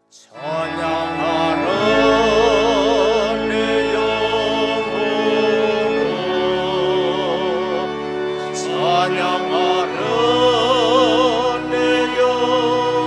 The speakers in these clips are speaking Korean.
찬양하라 내 영혼아, 찬양하라 내 영혼아.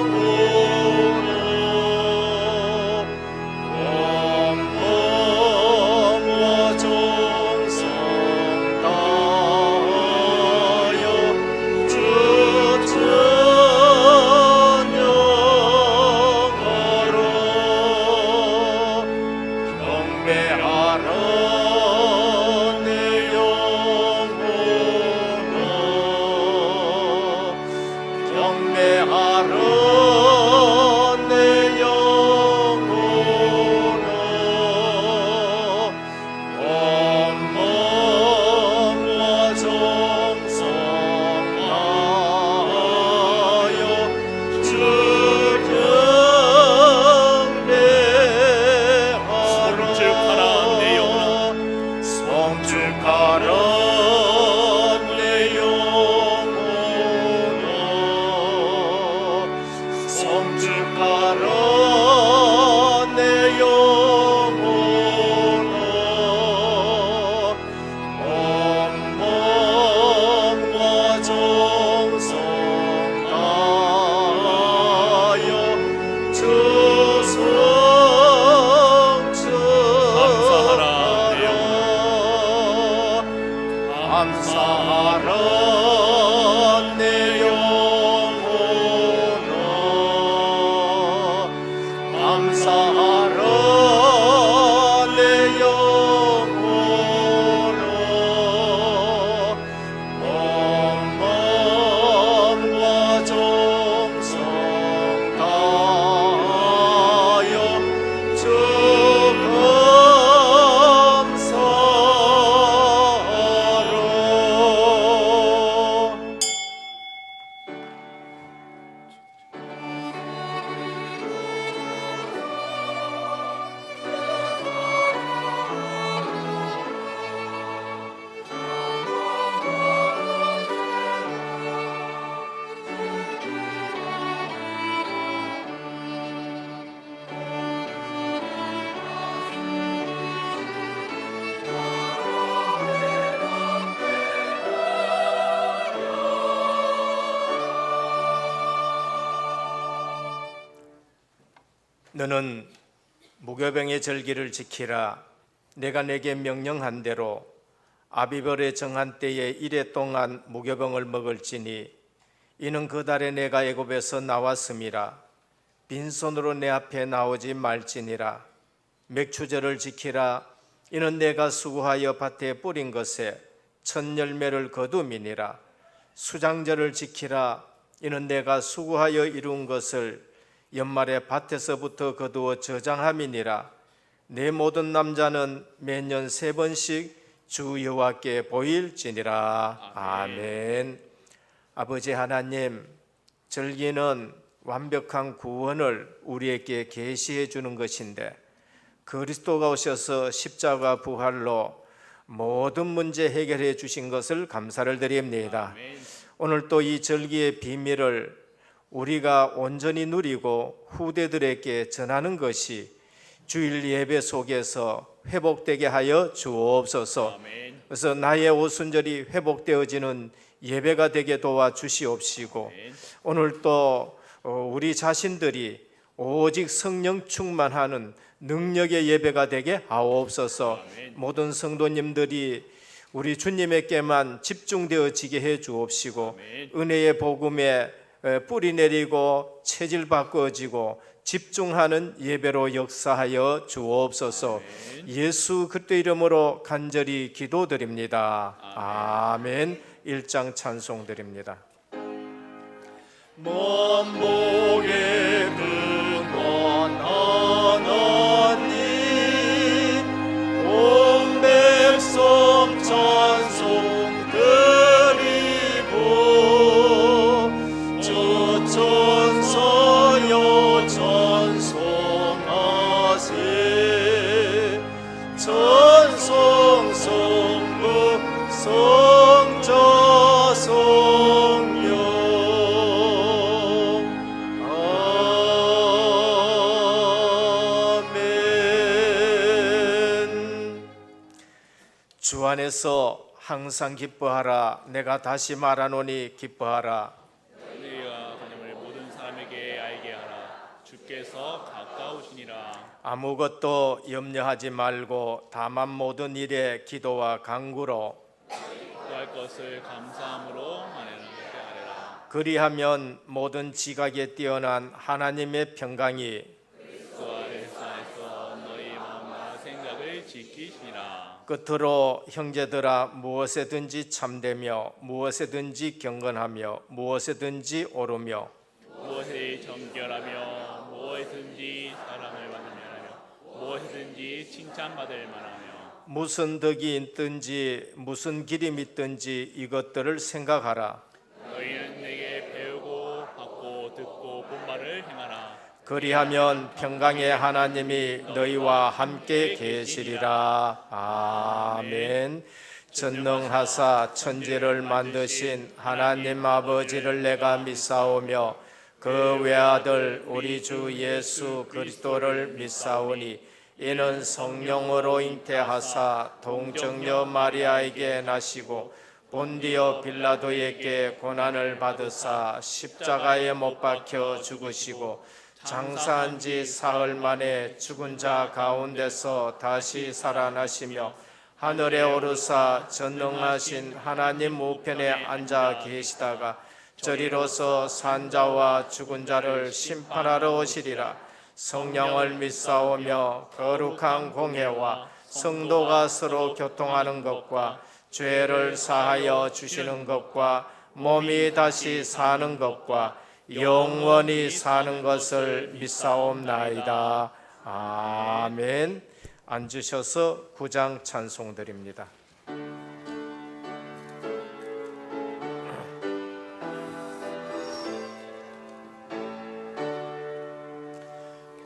영광과 정성 다하여 주 감사하라 내 영혼아, 감사하라 내 영혼아. 영광과 정성 다하여 주 너는 무교병의 절기를 지키라. 내가 내게 명령한 대로 아비벌의 정한 때에 1해 동안 무교병을 먹을지니 이는 그 달에 내가 애굽에서 나왔음이라. 빈손으로 내 앞에 나오지 말지니라. 맥추절을 지키라. 이는 내가 수고하여 밭에 뿌린 것에 첫 열매를 거둠이니라. 수장절을 지키라. 이는 내가 수고하여 이룬 것을 연말에 밭에서부터 거두어 저장함이니라. 내 모든 남자는 매년 3번씩 주 여호와께 보일지니라. 아멘. 아버지 하나님, 절기는 완벽한 구원을 우리에게 계시해 주는 것인데 그리스도가 오셔서 십자가 부활로 모든 문제 해결해 주신 것을 감사를 드립니다. 오늘 또 이 절기의 비밀을 우리가 온전히 누리고 후대들에게 전하는 것이 주일 예배 속에서 회복되게 하여 주옵소서. 그래서 나의 오순절이 회복되어지는 예배가 되게 도와주시옵시고, 오늘 또 우리 자신들이 오직 성령 충만하는 능력의 예배가 되게 하옵소서. 모든 성도님들이 우리 주님에게만 집중되어지게 해 주옵시고, 은혜의 복음에 뿌리 내리고 체질 바꿔지고 집중하는 예배로 역사하여 주옵소서. 예수 그리스도 이름으로 간절히 기도드립니다. 아멘. 1장 찬송 드립니다. 만복의 근원 하나님, 온 백성 찬송 드리고 주 천사여 찬송하세. 찬송 성부 성자 성령. 주 안에서 항상 기뻐하라. 내가 다시 말하노니 기뻐하라. 너희가 하나님을 모든 사람에게 알게 하라. 주께서 가까우시니라. 아무것도 염려하지 말고 다만 모든 일에 기도와 간구로 구할 것을 감사함으로 아뢰라. 그리하면 모든 지각에 뛰어난 하나님의 평강이 그 안에서 너희 마음과 생각을 지키시니라. 끝으로 형제들아 무엇에든지 참되며 무엇에든지 경건하며 무엇에든지 오르며 무엇에 정결하며 무엇이든지 사랑을 받으며 무엇이든지 칭찬받을 만하며 무슨 덕이 있든지 무슨 기림이 있든지 이것들을 생각하라. 너희는 내게 배우고 받고 듣고 본 바를 행하라. 그리하면 평강의 하나님이 너희와 함께 계시리라. 아멘. 전능하사 천지를 만드신 하나님 아버지를 내가 믿사오며 그 외아들 우리 주 예수 그리스도를 믿사오니 이는 성령으로 잉태하사 동정녀 마리아에게 나시고 본디오 빌라도에게 고난을 받으사 십자가에 못 박혀 죽으시고 장사한 지 사흘 만에 죽은 자 가운데서 다시 살아나시며 하늘에 오르사 전능하신 하나님 우편에 앉아 계시다가 저리로서 산자와 죽은 자를 심판하러 오시리라. 성령을 믿사오며 거룩한 공회와 성도가 서로 교통하는 것과 죄를 사하여 주시는 것과 몸이 다시 사는 것과 영원히 사는 것을 믿사옵나이다. 아멘. 앉으셔서 구장 찬송 드립니다.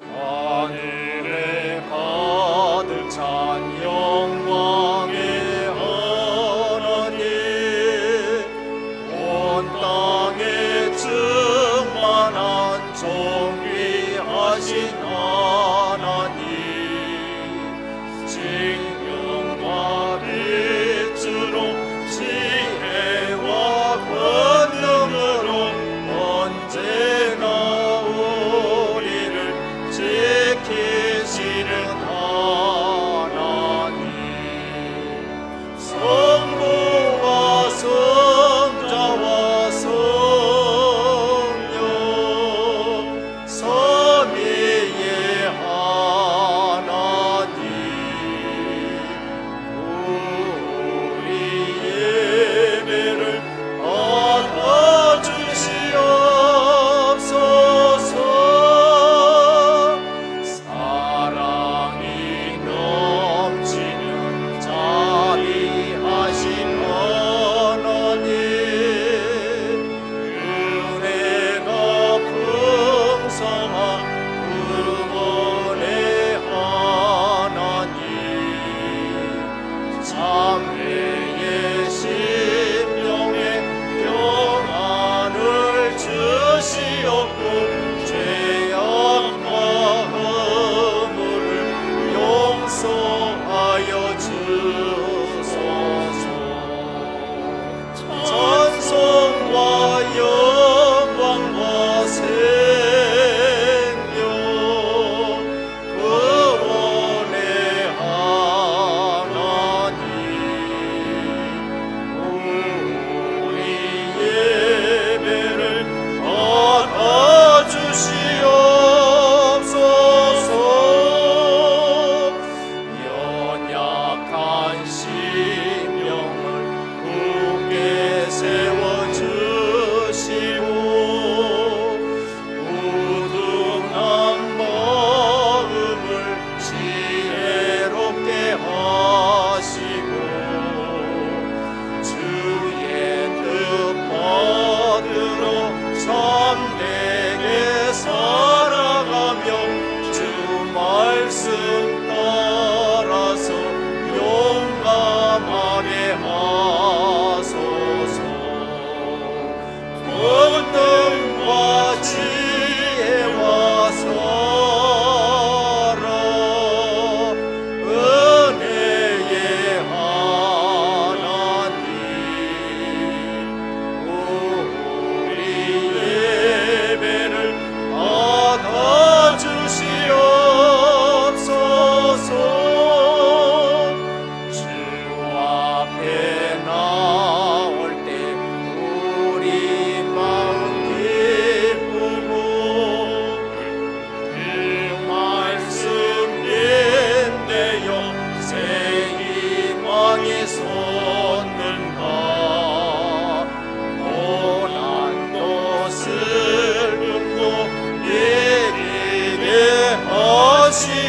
하늘에 가득 찬 영광의 하나님, 온 땅에 충만한 존귀하신 하나님, 징명과 빛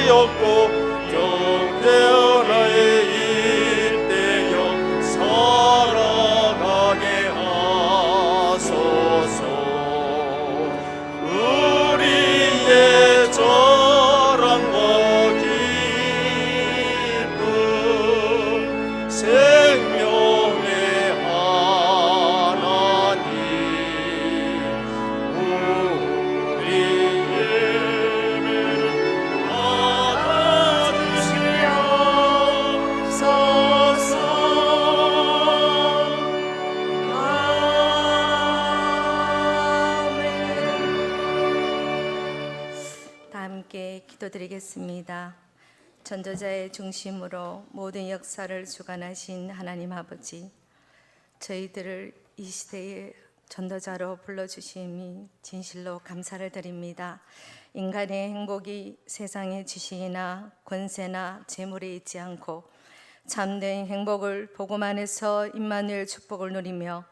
없고 경전의 일대여 살아가게 하소서. 우리의 자랑과 기쁨 생명의 하나님 우리의 예배를 받아주시옵소서. 다 함께 기도드리겠습니다. 전도자의 중심으로 모든 역사를 주관하신 하나님 아버지, 저희들을 이 시대의 전도자로 불러주심이 진실로 감사를 드립니다. 인간의 행복이 세상의 지식이나 권세나 재물에 있지 않고 참된 행복을 복음 안에서 임마누엘 축복을 누리며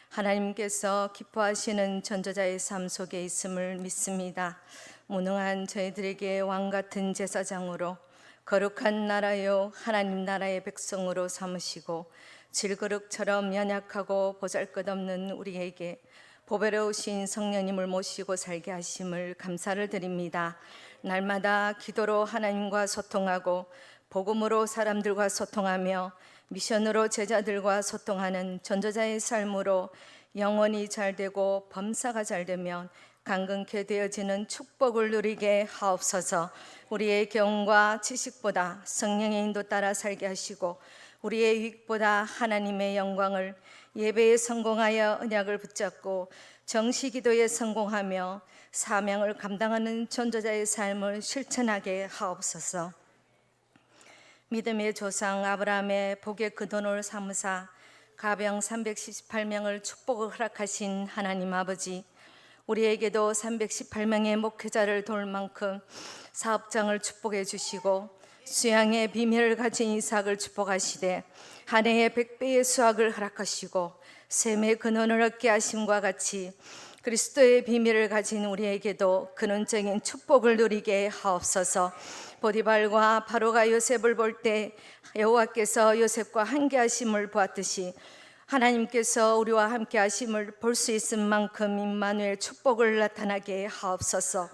하나님께서 기뻐하시는 전도자의 삶 속에 있음을 믿습니다. 무능한 저희들에게 왕같은 제사장으로 거룩한 나라요 하나님 나라의 백성으로 삼으시고 질그릇처럼 연약하고 보잘것없는 우리에게 보배로우신 성령님을 모시고 살게 하심을 감사를 드립니다. 날마다 기도로 하나님과 소통하고 복음으로 사람들과 소통하며 미션으로 제자들과 소통하는 전도자의 삶으로 영혼이 잘되고 범사가 잘되면 강건케 되어지는 축복을 누리게 하옵소서. 우리의 경험과 지식보다 성령의 인도 따라 살게 하시고 우리의 유익보다 하나님의 영광을, 예배에 성공하여 언약을 붙잡고 정시기도에 성공하며 사명을 감당하는 전도자의 삶을 실천하게 하옵소서. 믿음의 조상 아브라함의 복의 근원을 삼으사 가병 318명을 축복을 허락하신 하나님 아버지, 우리에게도 318명의 목회자를 도울 만큼 사업장을 축복해 주시고 수양의 비밀을 가진 이삭을 축복하시되 한 해에 100배의 수확을 허락하시고 샘의 근원을 얻게 하심과 같이 그리스도의 비밀을 가진 우리에게도 근원적인 축복을 누리게 하옵소서. 보디발과 바로가 요셉을 볼 때 여호와께서 요셉과 함께하심을 보았듯이 하나님께서 우리와 함께하심을 볼 수 있을 만큼 임마누엘 축복을 나타나게 하옵소서.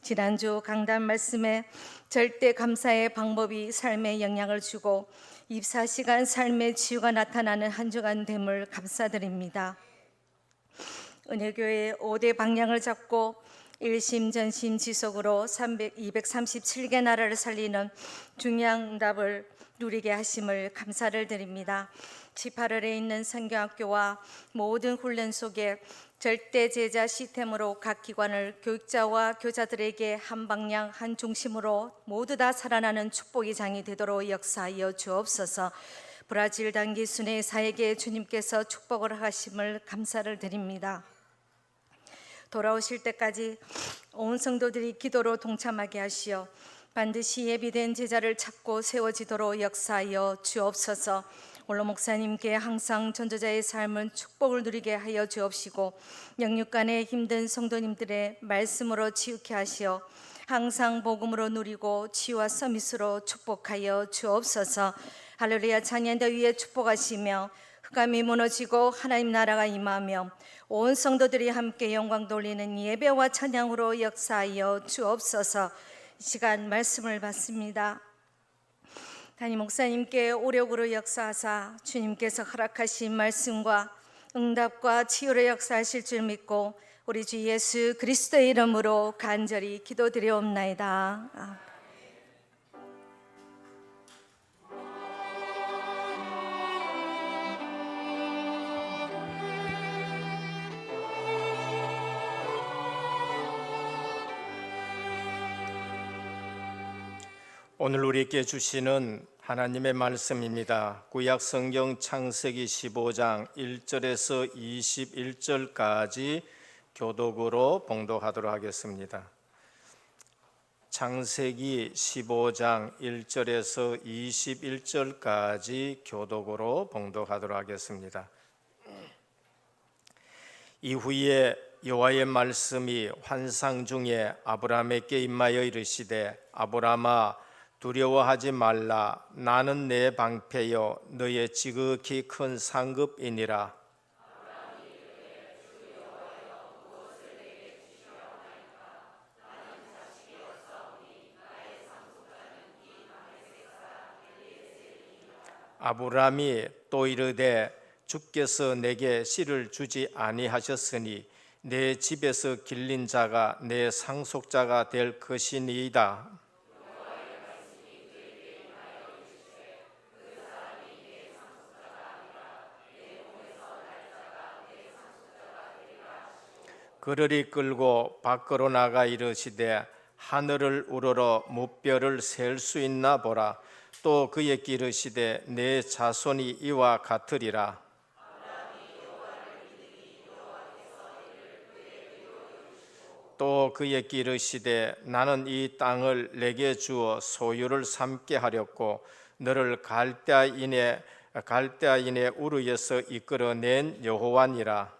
지난주 강단 말씀에 절대 감사의 방법이 삶에 영향을 주고 24시간 삶의 치유가 나타나는 한 주간 됨을 감사드립니다. 은혜교회 5대 방향을 잡고 일심전심지속으로 237개 나라를 살리는 중요한 응답을 누리게 하심을 감사를 드립니다. 18월에 있는 선교학교와 모든 훈련 속에 절대 제자 시스템으로 각 기관을 교육자와 교사들에게 한 방향 한 중심으로 모두 다 살아나는 축복의 장이 되도록 역사하여 주옵소서. 브라질 단기 순회 사역에 주님께서 축복을 하심을 감사를 드립니다. 돌아오실 때까지 온 성도들이 기도로 동참하게 하시어 반드시 예비된 제자를 찾고 세워지도록 역사하여 주옵소서. 홀로 목사님께 항상 전도자의 삶은 축복을 누리게 하여 주옵시고 영육간의 힘든 성도님들의 말씀으로 치유케 하시어 항상 복음으로 누리고 치유와 서밋으로 축복하여 주옵소서. 할렐루야. 찬양대 위에 축복하시며 흑암이 무너지고 하나님 나라가 임하며 온 성도들이 함께 영광 돌리는 예배와 찬양으로 역사하여 주옵소서. 이 시간 말씀을 받습니다. 담임 목사님께 오력으로 역사하사 주님께서 허락하신 말씀과 응답과 치유로 역사하실 줄 믿고 우리 주 예수 그리스도의 이름으로 간절히 기도드리옵나이다. 아멘. 오늘 우리에게 주시는 하나님의 말씀입니다. 구약 성경 창세기 15장 1절에서 21절까지 교독으로 봉독하도록 하겠습니다. 창세기 15장 1절에서 21절까지 교독으로 봉독하도록 하겠습니다. 이후에 여호와의 말씀이 환상 중에 아브라함에게 임하여 이르시되 아브라함아 두려워하지 말라. 나는 내 방패여 너의 지극히 큰 상급이니라. 아브라함이 또 이르되 주께서 내게 씨를 주지 아니하셨으니 내 집에서 길린 자가 내 상속자가 될 것이니이다. 그를 끌고 밖으로 나가 이르시되 하늘을 우러러 무뼈를 셀 수 있나 보라. 또 그에게 이르시되 내 자손이 이와 같으리라. 또 그에게 이르시되 나는 이 땅을 내게 주어 소유를 삼게 하렸고 너를 갈대아인의 우르에서 이끌어낸 여호와니라.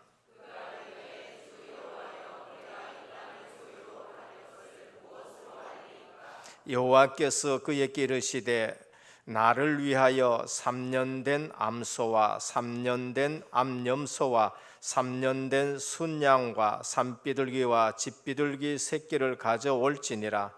여호와께서 그에게 이르시되 나를 위하여 3년 된 암소와 3년 된 암염소와 3년 된 순양과 산비둘기와 집비둘기 새끼를 가져올지니라.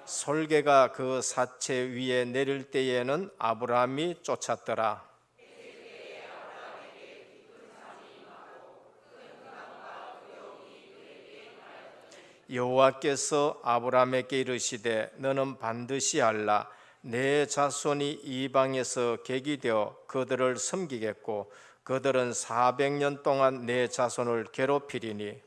솔개가 그 사체 위에 내릴 때에는 아브라함이 쫓았더라. 여호와께서 아브라함에게 이르시되 너는 반드시 알라. 내 자손이 이방에서 객이 되어 그들을 섬기겠고 그들은 400년 동안 내 자손을 괴롭히리니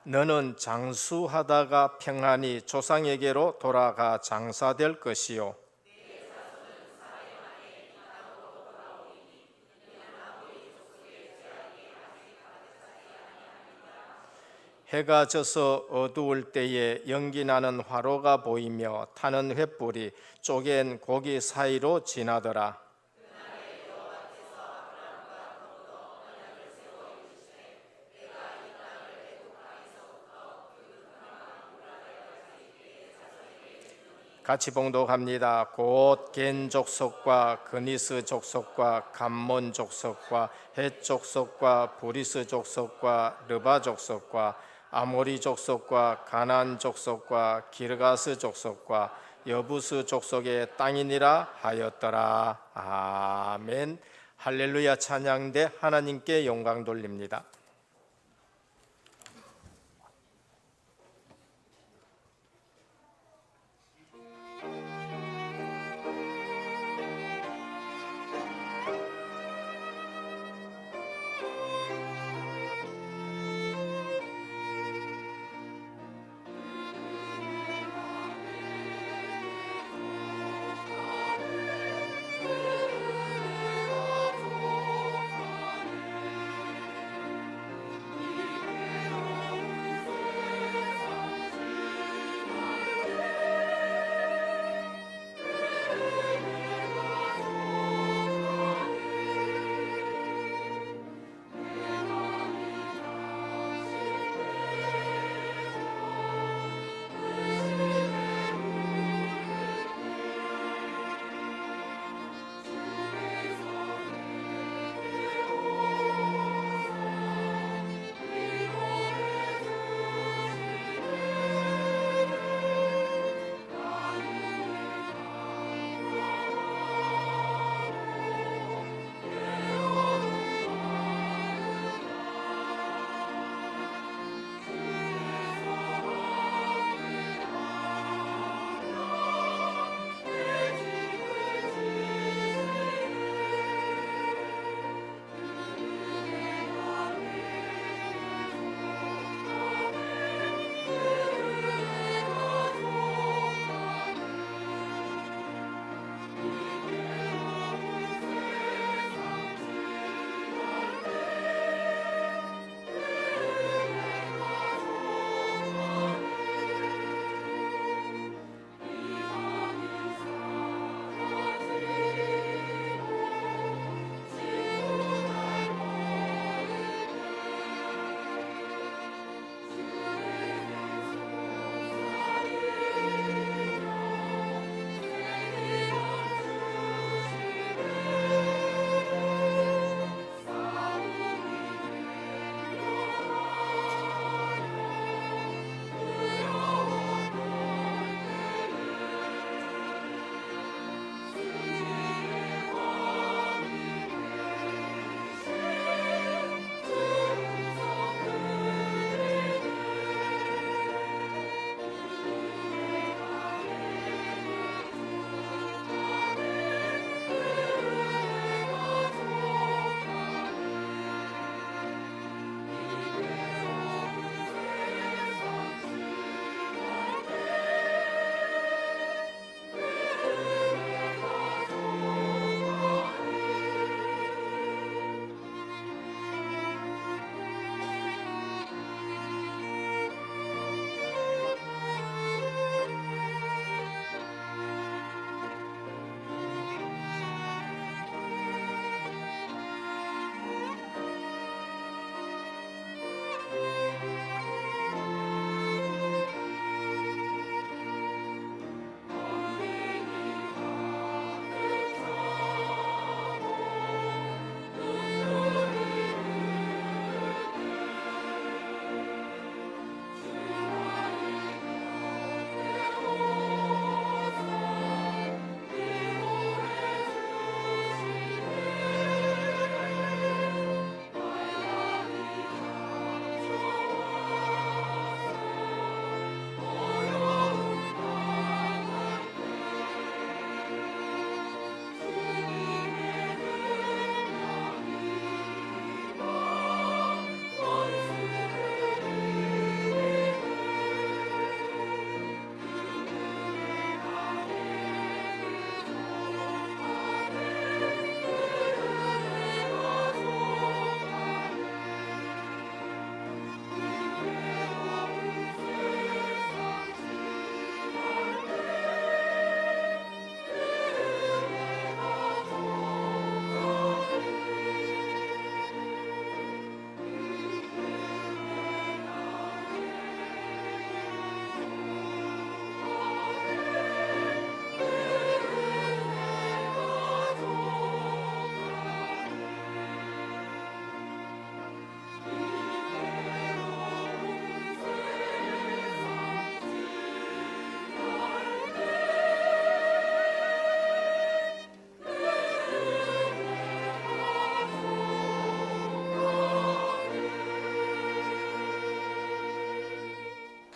너는 장수하다가 평안히 조상에게로 돌아가 장사될 것이요 해가 져서 어두울 때에 연기 나는 화로가 보이며 타는 횃불이 쪼갠 고기 사이로 지나더라. 같이 봉독합니다. 곧 겐 족속과 그니스 족속과 감몬 족속과 헷 족속과 브리스 족속과 르바 족속과 아모리 족속과 가나안 족속과 기르가스 족속과 여부스 족속의 땅이니라 하였더라. 아멘. 할렐루야. 찬양대 하나님께 영광 돌립니다.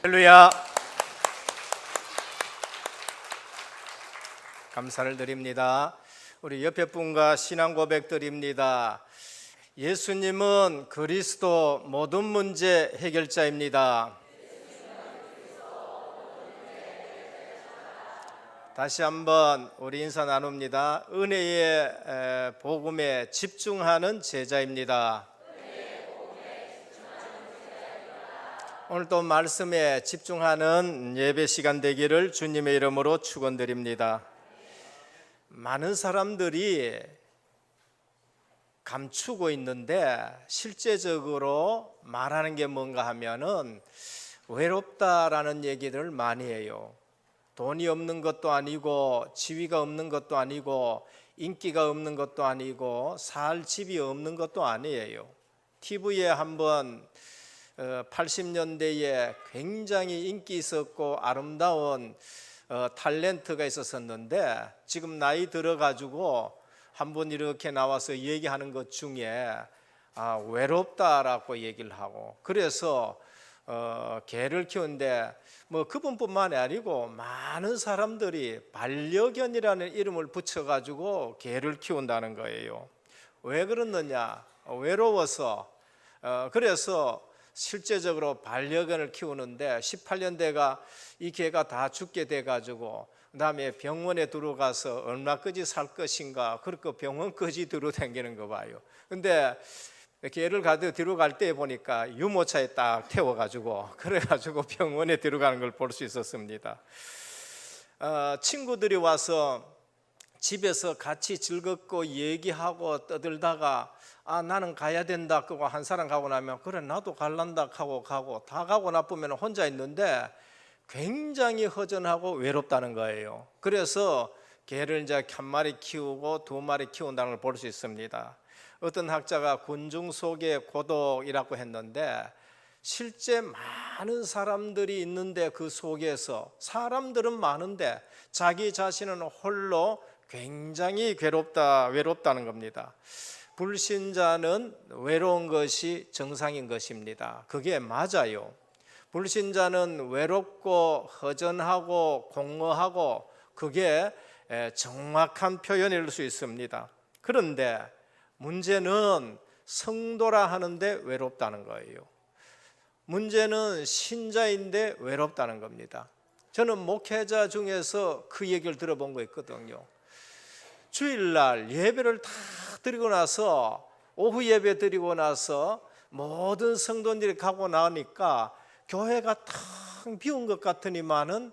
할렐루야. 감사를 드립니다. 우리 옆에 분과 신앙 고백 드립니다. 예수님은 그리스도 모든 문제 해결자입니다. 다시 한번 우리 인사 나눕니다. 은혜의 복음에 집중하는 제자입니다. 오늘 또 말씀에 집중하는 예배 시간 되기를 주님의 이름으로 축원드립니다. 많은 사람들이 감추고 있는데 실제적으로 말하는 게 뭔가 하면은 외롭다라는 얘기를 많이 해요. 돈이 없는 것도 아니고 지위가 없는 것도 아니고 인기가 없는 것도 아니고 살 집이 없는 것도 아니에요. TV에 한번 80년대에 굉장히 인기 있었고 아름다운 탤런트가 있었었는데 지금 나이 들어가지고 한번 이렇게 나와서 얘기하는 것 중에 외롭다라고 얘기를 하고, 그래서 개를 키우는데 뭐 그분뿐만이 아니고 많은 사람들이 반려견이라는 이름을 붙여가지고 개를 키운다는 거예요. 왜 그러느냐? 외로워서. 그래서 실제적으로 반려견을 키우는데 18년대가 이 개가 다 죽게 돼가지고 그다음에 병원에 들어가서 얼마까지 살 것인가, 그렇게 병원까지 들어다니는 거 봐요. 근데 개를 가지고 뒤로 갈 때 보니까 유모차에 딱 태워가지고 그래가지고 병원에 들어가는 걸 볼 수 있었습니다. 친구들이 와서 집에서 같이 즐겁고 얘기하고 떠들다가 나는 가야 된다 그거 한 사람 가고 나면 그래 나도 갈란다 하고 가고, 다 가고 나쁘면 혼자 있는데 굉장히 허전하고 외롭다는 거예요. 그래서 개를 이제 한 마리 키우고 두 마리 키운다는 걸 볼 수 있습니다. 어떤 학자가 군중 속의 고독이라고 했는데 실제 많은 사람들이 있는데 그 속에서 사람들은 많은데 자기 자신은 홀로 굉장히 외롭다는 겁니다. 불신자는 외로운 것이 정상인 것입니다. 그게 맞아요. 불신자는 외롭고 허전하고 공허하고 그게 정확한 표현일 수 있습니다. 그런데 문제는 성도라 하는데 외롭다는 거예요. 문제는 신자인데 외롭다는 겁니다. 저는 목회자 중에서 그 얘기를 들어본 거 있거든요. 주일날 예배를 다 드리고 나서 오후 예배 드리고 나서 모든 성도들이 가고 나니까 교회가 텅 비운 것 같으니만은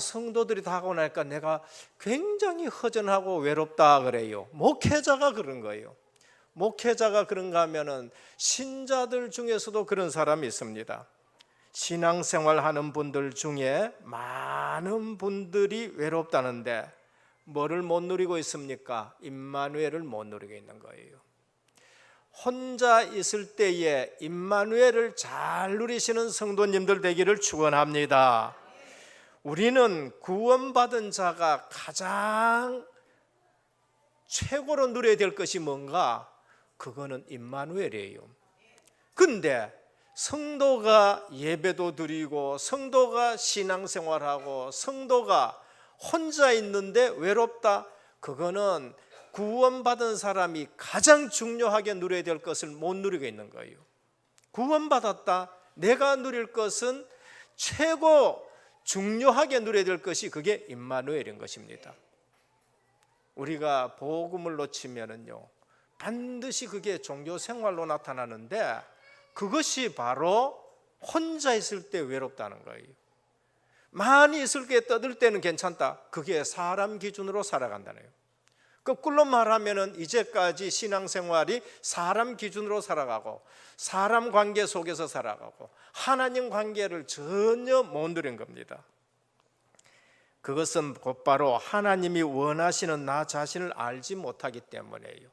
성도들이 다 가고 나니까 내가 굉장히 허전하고 외롭다 그래요. 목회자가 그런 거예요. 목회자가 그런가 하면은 신자들 중에서도 그런 사람이 있습니다. 신앙생활 하는 분들 중에 많은 분들이 외롭다는데 뭐를 못 누리고 있습니까? 임마누엘을 못 누리고 있는 거예요. 혼자 있을 때에 임마누엘을 잘 누리시는 성도님들 되기를 축원합니다. 우리는 구원받은 자가 가장 최고로 누려야 될 것이 뭔가? 그거는 임마누엘이에요. 근데 성도가 예배도 드리고 성도가 신앙생활하고 성도가 혼자 있는데 외롭다? 그거는 구원받은 사람이 가장 중요하게 누려야 될 것을 못 누리고 있는 거예요. 구원받았다? 내가 누릴 것은 최고 중요하게 누려야 될 것이 그게 임마누엘인 것입니다. 우리가 복음을 놓치면은요 반드시 그게 종교 생활로 나타나는데 그것이 바로 혼자 있을 때 외롭다는 거예요. 많이 있을 때 떠들 때는 괜찮다. 그게 사람 기준으로 살아간다는 거예요. 거꾸로 말하면은 이제까지 신앙생활이 사람 기준으로 살아가고 사람 관계 속에서 살아가고 하나님 관계를 전혀 못 누린 겁니다. 그것은 곧바로 하나님이 원하시는 나 자신을 알지 못하기 때문이에요.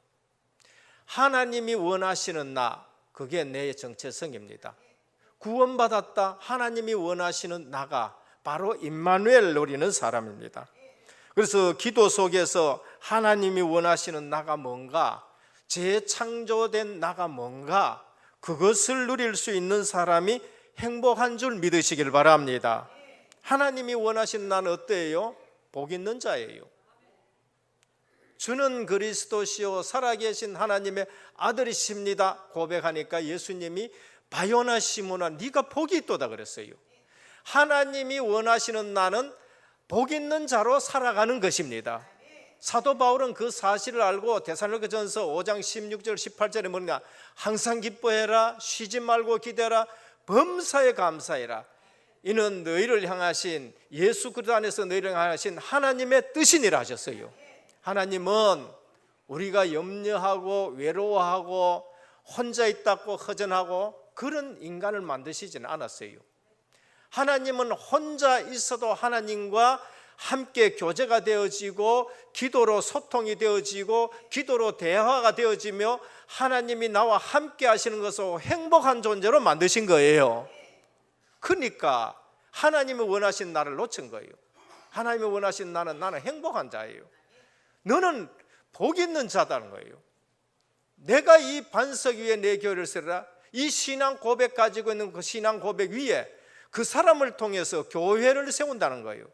하나님이 원하시는 나, 그게 내 정체성입니다. 구원받았다, 하나님이 원하시는 나가 바로 임마누엘 누리는 사람입니다. 그래서 기도 속에서 하나님이 원하시는 나가 뭔가, 재창조된 나가 뭔가, 그것을 누릴 수 있는 사람이 행복한 줄 믿으시길 바랍니다. 하나님이 원하시는 나는 어때요? 복 있는 자예요. 주는 그리스도시요 살아계신 하나님의 아들이십니다 고백하니까 예수님이 바요나 시몬아 네가 복이 있도다 그랬어요. 하나님이 원하시는 나는 복 있는 자로 살아가는 것입니다. 사도 바울은 그 사실을 알고 데살로니가전서 5장 16절 18절에 뭐냐, 항상 기뻐해라, 쉬지 말고 기대라, 범사에 감사해라. 이는 너희를 향하신 예수 그리스도 안에서 너희를 향하신 하나님의 뜻이니라 하셨어요. 하나님은 우리가 염려하고 외로워하고 혼자 있다고 허전하고 그런 인간을 만드시지는 않았어요. 하나님은 혼자 있어도 하나님과 함께 교제가 되어지고 기도로 소통이 되어지고 기도로 대화가 되어지며 하나님이 나와 함께 하시는 것을 행복한 존재로 만드신 거예요. 그러니까 하나님이 원하신 나를 놓친 거예요. 하나님이 원하신 나는 행복한 자예요. 너는 복 있는 자다는 거예요. 내가 이 반석 위에 내 교회를 세우라. 이 신앙 고백 가지고 있는 그 신앙 고백 위에 그 사람을 통해서 교회를 세운다는 거예요.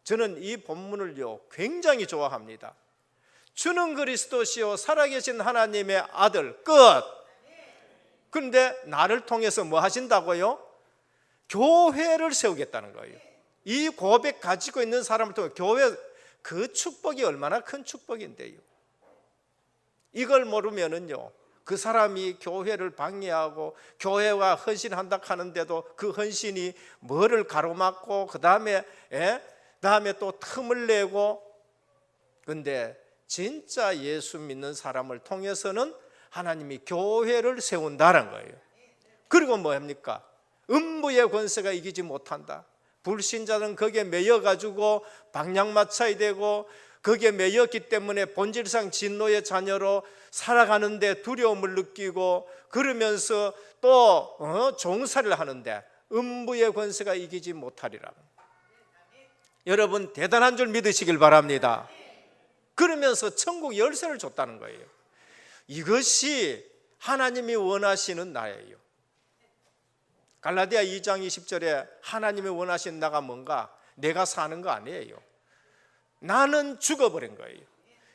저는 이 본문을요 굉장히 좋아합니다. 주는 그리스도시요 살아계신 하나님의 아들 끝. 그런데 나를 통해서 뭐 하신다고요? 교회를 세우겠다는 거예요. 이 고백 가지고 있는 사람을 통해 교회, 그 축복이 얼마나 큰 축복인데요. 이걸 모르면은요 그 사람이 교회를 방해하고 교회와 헌신한다 하는데도 그 헌신이 뭐를 가로막고 그 다음에 또 틈을 내고, 근데 진짜 예수 믿는 사람을 통해서는 하나님이 교회를 세운다는 거예요. 그리고 뭐 합니까? 음부의 권세가 이기지 못한다. 불신자는 거기에 매여가지고 방향마차이 되고 거기에 매였기 때문에 본질상 진노의 자녀로 살아가는데 두려움을 느끼고 그러면서 또 종살이를 하는데 음부의 권세가 이기지 못하리라. 여러분 대단한 줄 믿으시길 바랍니다. 그러면서 천국 열쇠를 줬다는 거예요. 이것이 하나님이 원하시는 나예요. 갈라디아 2장 20절에 하나님이 원하시는 나가 뭔가? 내가 사는 거 아니에요. 나는 죽어버린 거예요.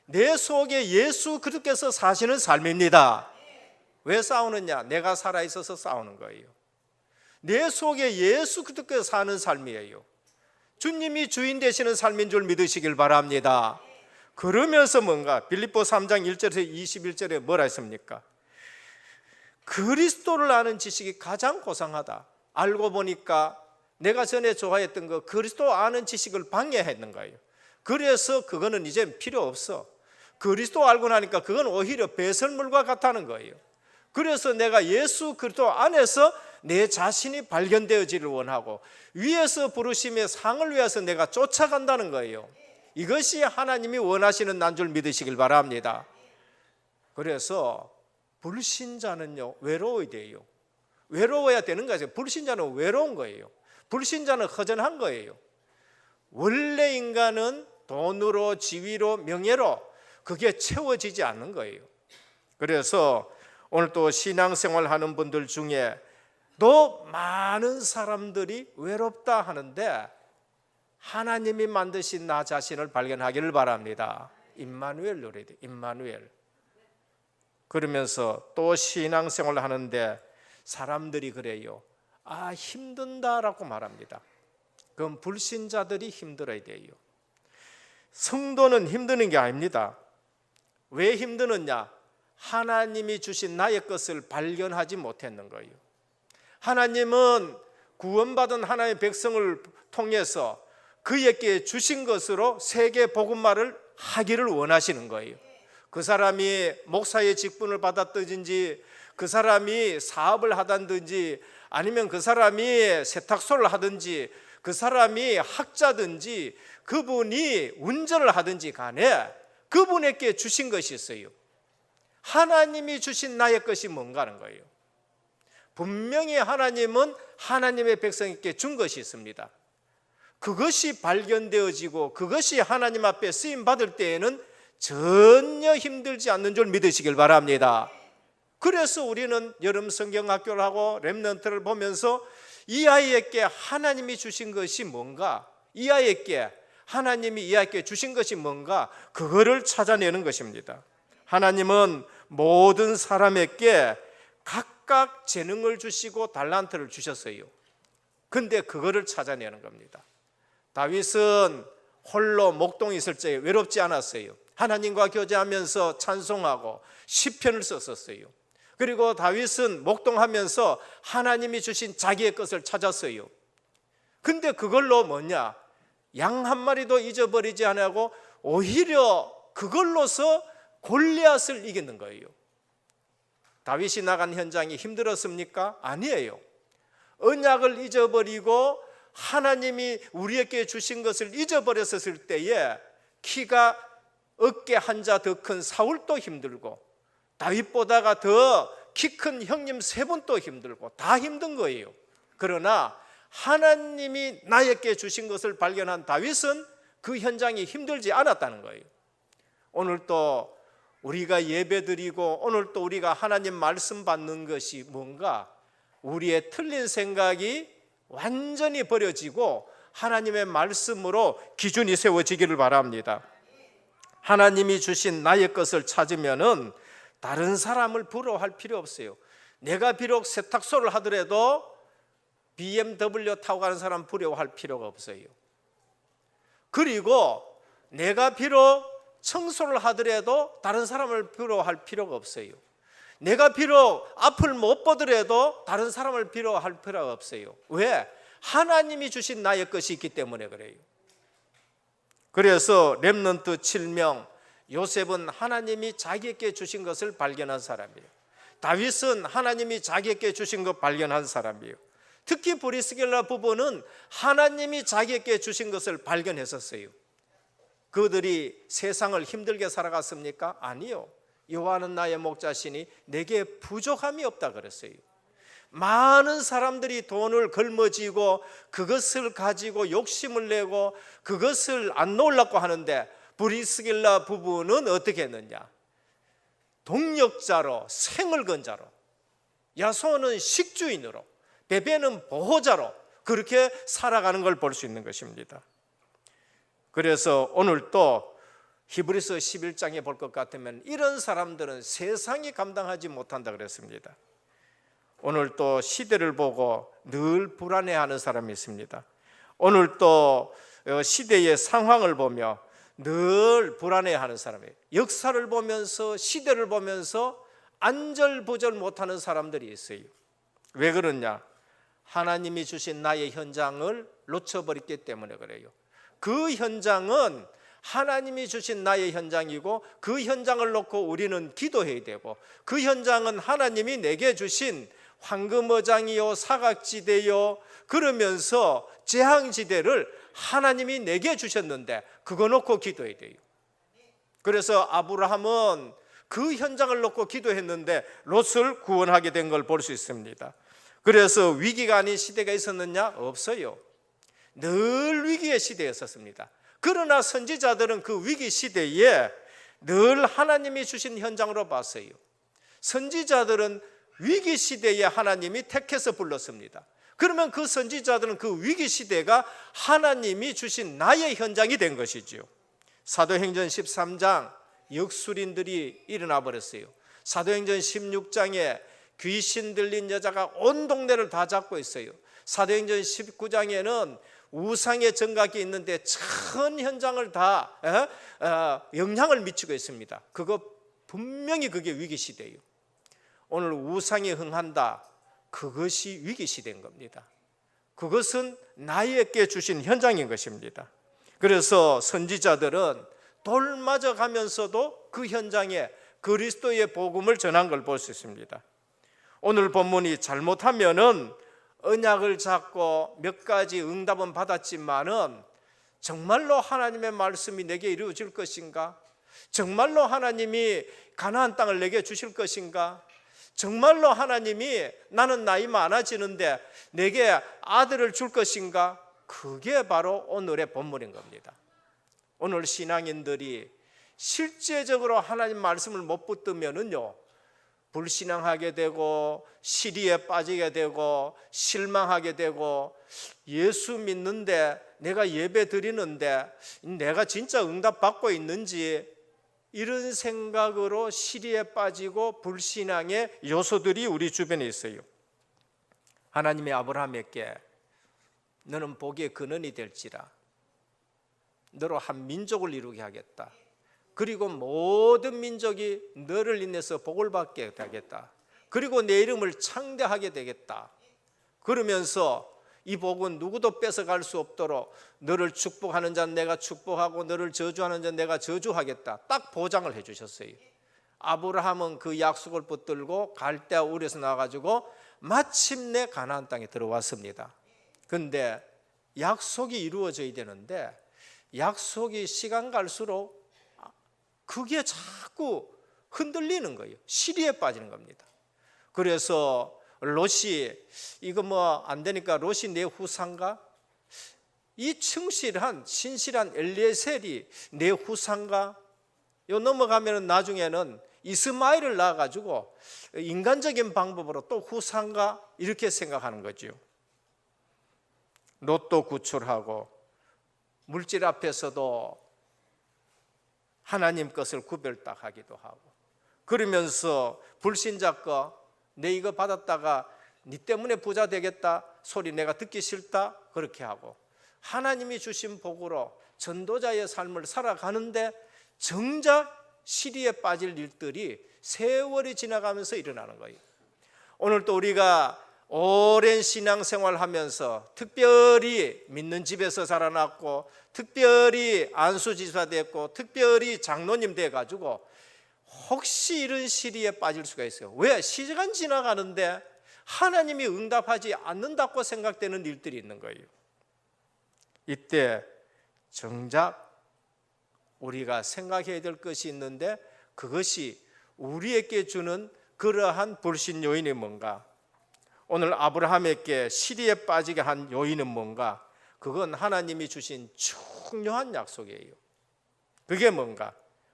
내 속에 예수 그리스도께서 사시는 삶입니다. 왜 싸우느냐? 내가 살아있어서 싸우는 거예요. 내 속에 예수 그리스도께서 사는 삶이에요. 주님이 주인 되시는 삶인 줄 믿으시길 바랍니다. 그러면서 뭔가 빌립보 3장 1절에서 21절에 뭐라 했습니까? 그리스도를 아는 지식이 가장 고상하다. 알고 보니까 내가 전에 좋아했던 거 그리스도 아는 지식을 방해했는 거예요. 그래서 그거는 이제 필요 없어. 그리스도 알고 나니까 그건 오히려 배설물과 같다는 거예요. 그래서 내가 예수 그리스도 안에서 내 자신이 발견되어지를 원하고 위에서 부르심의 상을 위해서 내가 쫓아간다는 거예요. 이것이 하나님이 원하시는 난 줄 믿으시길 바랍니다. 그래서 불신자는요 외로워야 돼요. 외로워야 되는 거예요. 불신자는 외로운 거예요. 불신자는 허전한 거예요. 원래 인간은 돈으로 지위로 명예로 그게 채워지지 않는 거예요. 그래서 오늘 또 신앙생활 하는 분들 중에 또 많은 사람들이 외롭다 하는데 하나님이 만드신 나 자신을 발견하기를 바랍니다. 임마누엘 노래야 돼. 임마누엘. 그러면서 또 신앙생활 하는데 사람들이 그래요. 아 힘든다라고 말합니다. 그럼 불신자들이 힘들어야 돼요. 성도는 힘드는 게 아닙니다. 왜 힘드느냐? 하나님이 주신 나의 것을 발견하지 못했는 거예요. 하나님은 구원받은 하나님의 백성을 통해서 그에게 주신 것으로 세계 복음화를 하기를 원하시는 거예요. 그 사람이 목사의 직분을 받았든지 그 사람이 사업을 하든지 아니면 그 사람이 세탁소를 하든지 그 사람이 학자든지 그분이 운전을 하든지 간에 그분에게 주신 것이 있어요. 하나님이 주신 나의 것이 뭔가 하는 거예요. 분명히 하나님은 하나님의 백성에게 준 것이 있습니다. 그것이 발견되어지고 그것이 하나님 앞에 쓰임받을 때에는 전혀 힘들지 않는 줄 믿으시길 바랍니다. 그래서 우리는 여름 성경학교를 하고 렘넌트를 보면서 이 아이에게 하나님이 주신 것이 뭔가, 이 아이에게 하나님이 이 아이에게 주신 것이 뭔가, 그거를 찾아내는 것입니다. 하나님은 모든 사람에게 각각 재능을 주시고 달란트를 주셨어요. 근데 그거를 찾아내는 겁니다. 다윗은 홀로 목동에 있을 때 외롭지 않았어요. 하나님과 교제하면서 찬송하고 시편을 썼었어요. 그리고 다윗은 목동하면서 하나님이 주신 자기의 것을 찾았어요. 근데 그걸로 뭐냐? 양 한 마리도 잊어버리지 않고 오히려 그걸로서 골리앗을 이기는 거예요. 다윗이 나간 현장이 힘들었습니까? 아니에요. 언약을 잊어버리고 하나님이 우리에게 주신 것을 잊어버렸을 때에 키가 어깨 한 자 더 큰 사울도 힘들고 다윗보다가 더 키 큰 형님 세 분도 힘들고 다 힘든 거예요. 그러나 하나님이 나에게 주신 것을 발견한 다윗은 그 현장이 힘들지 않았다는 거예요. 오늘 또 우리가 예배드리고 오늘 또 우리가 하나님 말씀 받는 것이 뭔가, 우리의 틀린 생각이 완전히 버려지고 하나님의 말씀으로 기준이 세워지기를 바랍니다. 하나님이 주신 나의 것을 찾으면은 다른 사람을 부러워할 필요 없어요. 내가 비록 세탁소를 하더라도 BMW 타고 가는 사람 부러워할 필요가 없어요. 그리고 내가 비록 청소를 하더라도 다른 사람을 부러워할 필요가 없어요. 내가 비록 앞을 못 보더라도 다른 사람을 부러워할 필요가 없어요. 왜? 하나님이 주신 나의 것이 있기 때문에 그래요. 그래서 렘넌트 7명, 요셉은 하나님이 자기에게 주신 것을 발견한 사람이에요. 다윗은 하나님이 자기에게 주신 것 발견한 사람이에요. 특히 브리스길라 부부는 하나님이 자기에게 주신 것을 발견했었어요. 그들이 세상을 힘들게 살아갔습니까? 아니요. 여호와는 나의 목자시니 내게 부족함이 없다 그랬어요. 많은 사람들이 돈을 걸머쥐고 그것을 가지고 욕심을 내고 그것을 안 놓으려고 하는데 브리스길라 부부는 어떻게 했느냐? 동력자로, 생을 건 자로, 야손은 식주인으로, 베베는 보호자로 그렇게 살아가는 걸 볼 수 있는 것입니다. 그래서 오늘 또 히브리서 11장에 볼 것 같으면 이런 사람들은 세상이 감당하지 못한다 그랬습니다. 오늘 또 시대를 보고 늘 불안해하는 사람이 있습니다. 오늘 또 시대의 상황을 보며 늘 불안해하는 사람이에요. 역사를 보면서 시대를 보면서 안절부절 못하는 사람들이 있어요. 왜 그러냐? 하나님이 주신 나의 현장을 놓쳐버렸기 때문에 그래요. 그 현장은 하나님이 주신 나의 현장이고 그 현장을 놓고 우리는 기도해야 되고 그 현장은 하나님이 내게 주신 황금어장이요 사각지대요 그러면서 재앙지대를 하나님이 내게 주셨는데 그거 놓고 기도해야 돼요. 그래서 아브라함은 그 현장을 놓고 기도했는데 롯을 구원하게 된 걸 볼 수 있습니다. 그래서 위기가 아닌 시대가 있었느냐? 없어요. 늘 위기의 시대였었습니다. 그러나 선지자들은 그 위기 시대에 늘 하나님이 주신 현장으로 봤어요. 선지자들은 위기 시대에 하나님이 택해서 불렀습니다. 그러면 그 선지자들은 그 위기 시대가 하나님이 주신 나의 현장이 된 것이지요. 사도행전 13장 역술인들이 일어나 버렸어요. 사도행전 16장에 귀신 들린 여자가 온 동네를 다 잡고 있어요. 사도행전 19장에는 우상의 정각이 있는데 전 현장을 다 영향을 미치고 있습니다. 그거 분명히 그게 위기 시대예요. 오늘 우상이 흥한다. 그것이 위기 시대인 겁니다. 그것은 나에게 주신 현장인 것입니다. 그래서 선지자들은 돌 맞아 가면서도 그 현장에 그리스도의 복음을 전한 걸 볼 수 있습니다. 오늘 본문이 잘못하면은 언약을 잡고 몇 가지 응답은 받았지만은 정말로 하나님의 말씀이 내게 이루어질 것인가? 정말로 하나님이 가나안 땅을 내게 주실 것인가? 정말로 하나님이 나는 나이 많아지는데 내게 아들을 줄 것인가? 그게 바로 오늘의 본문인 겁니다. 오늘 신앙인들이 실제적으로 하나님 말씀을 못 붙들면은요 불신앙하게 되고 시리에 빠지게 되고 실망하게 되고, 예수 믿는데 내가 예배 드리는데 내가 진짜 응답받고 있는지, 이런 생각으로 시리에 빠지고 불신앙의 요소들이 우리 주변에 있어요. 하나님이 아브라함에게 너는 복의 근원이 될지라, 너로 한 민족을 이루게 하겠다, 그리고 모든 민족이 너를 인해서 복을 받게 되겠다, 그리고 내 이름을 창대하게 되겠다, 그러면서 이 복은 누구도 뺏어갈 수 없도록 너를 축복하는 자는 내가 축복하고 너를 저주하는 자는 내가 저주하겠다, 딱 보장을 해 주셨어요. 아브라함은 그 약속을 붙들고 갈대아 우르에서 나와가지고 마침내 가나안 땅에 들어왔습니다. 그런데 약속이 이루어져야 되는데 약속이 시간 갈수록 그게 자꾸 흔들리는 거예요. 시리에 빠지는 겁니다. 그래서 롯이 이거 뭐 안 되니까 롯이 내 후사인가? 이 충실한 신실한 엘리에셀이 내 후사인가? 요 넘어가면 나중에는 이스마엘을 낳아가지고 인간적인 방법으로 또 후사인가? 이렇게 생각하는 거죠. 롯도 구출하고 물질 앞에서도 하나님 것을 구별 딱 하기도 하고, 그러면서 불신자 거 내 이거 받았다가 네 때문에 부자 되겠다 소리 내가 듣기 싫다 그렇게 하고, 하나님이 주신 복으로 전도자의 삶을 살아가는데 정작 시리에 빠질 일들이 세월이 지나가면서 일어나는 거예요. 오늘 또 우리가 오랜 신앙생활 하면서 특별히 믿는 집에서 자라났고 특별히 안수지사 됐고 특별히 장로님 돼가지고 혹시 이런 시리에 빠질 수가 있어요. 왜? 시간 지나가는데 하나님이 응답하지 않는다고 생각되는 일들이 있는 거예요. 이때 정작 우리가 생각해야 될 것이 있는데, 그것이 우리에게 주는 그러한 불신 요인이 뭔가? 오늘 아브라함에게 시리에 빠지게 한 요인은 뭔가? 그건 하나님이 주신 중요한 약속이에요. 그게 뭔가?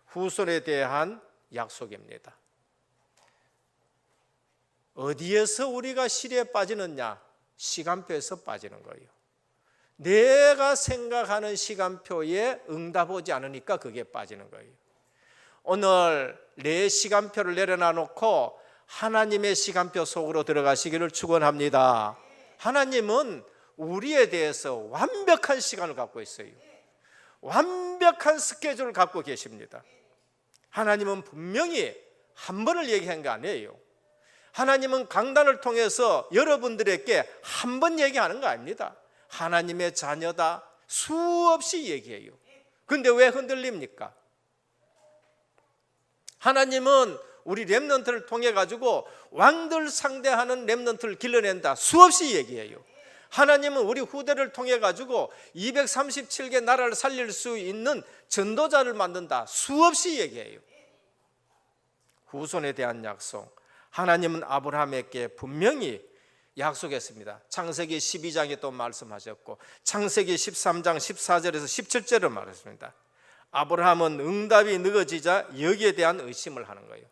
후손에 대한 약속입니다. 어디에서 우리가 시리에 빠지느냐? 시간표에서 빠지는 거예요. 내가 생각하는 시간표에 응답 오지 않으니까 그게 빠지는 거예요. 오늘 내 시간표를 내려놔 놓고 하나님의 시간표 속으로 들어가시기를 축원합니다. 하나님은 우리에 대해서 완벽한 시간을 갖고 있어요. 완벽한 스케줄을 갖고 계십니다. 하나님은 분명히 한 번을 얘기한 게 아니에요. 하나님은 강단을 통해서 여러분들에게 한 번 얘기하는 거 아닙니다. 하나님의 자녀다 수없이 얘기해요. 그런데 왜 흔들립니까? 하나님은 우리 렘넌트를 통해 가지고 왕들 상대하는 렘넌트를 길러낸다 수없이 얘기해요. 하나님은 우리 후대를 통해 가지고 237개 나라를 살릴 수 있는 전도자를 만든다 수없이 얘기해요. 후손에 대한 약속, 하나님은 아브라함에게 분명히 약속했습니다. 창세기 12장에 또 말씀하셨고 창세기 13장 14절에서 17절을 말했습니다. 아브라함은 응답이 늦어지자 여기에 대한 의심을 하는 거예요.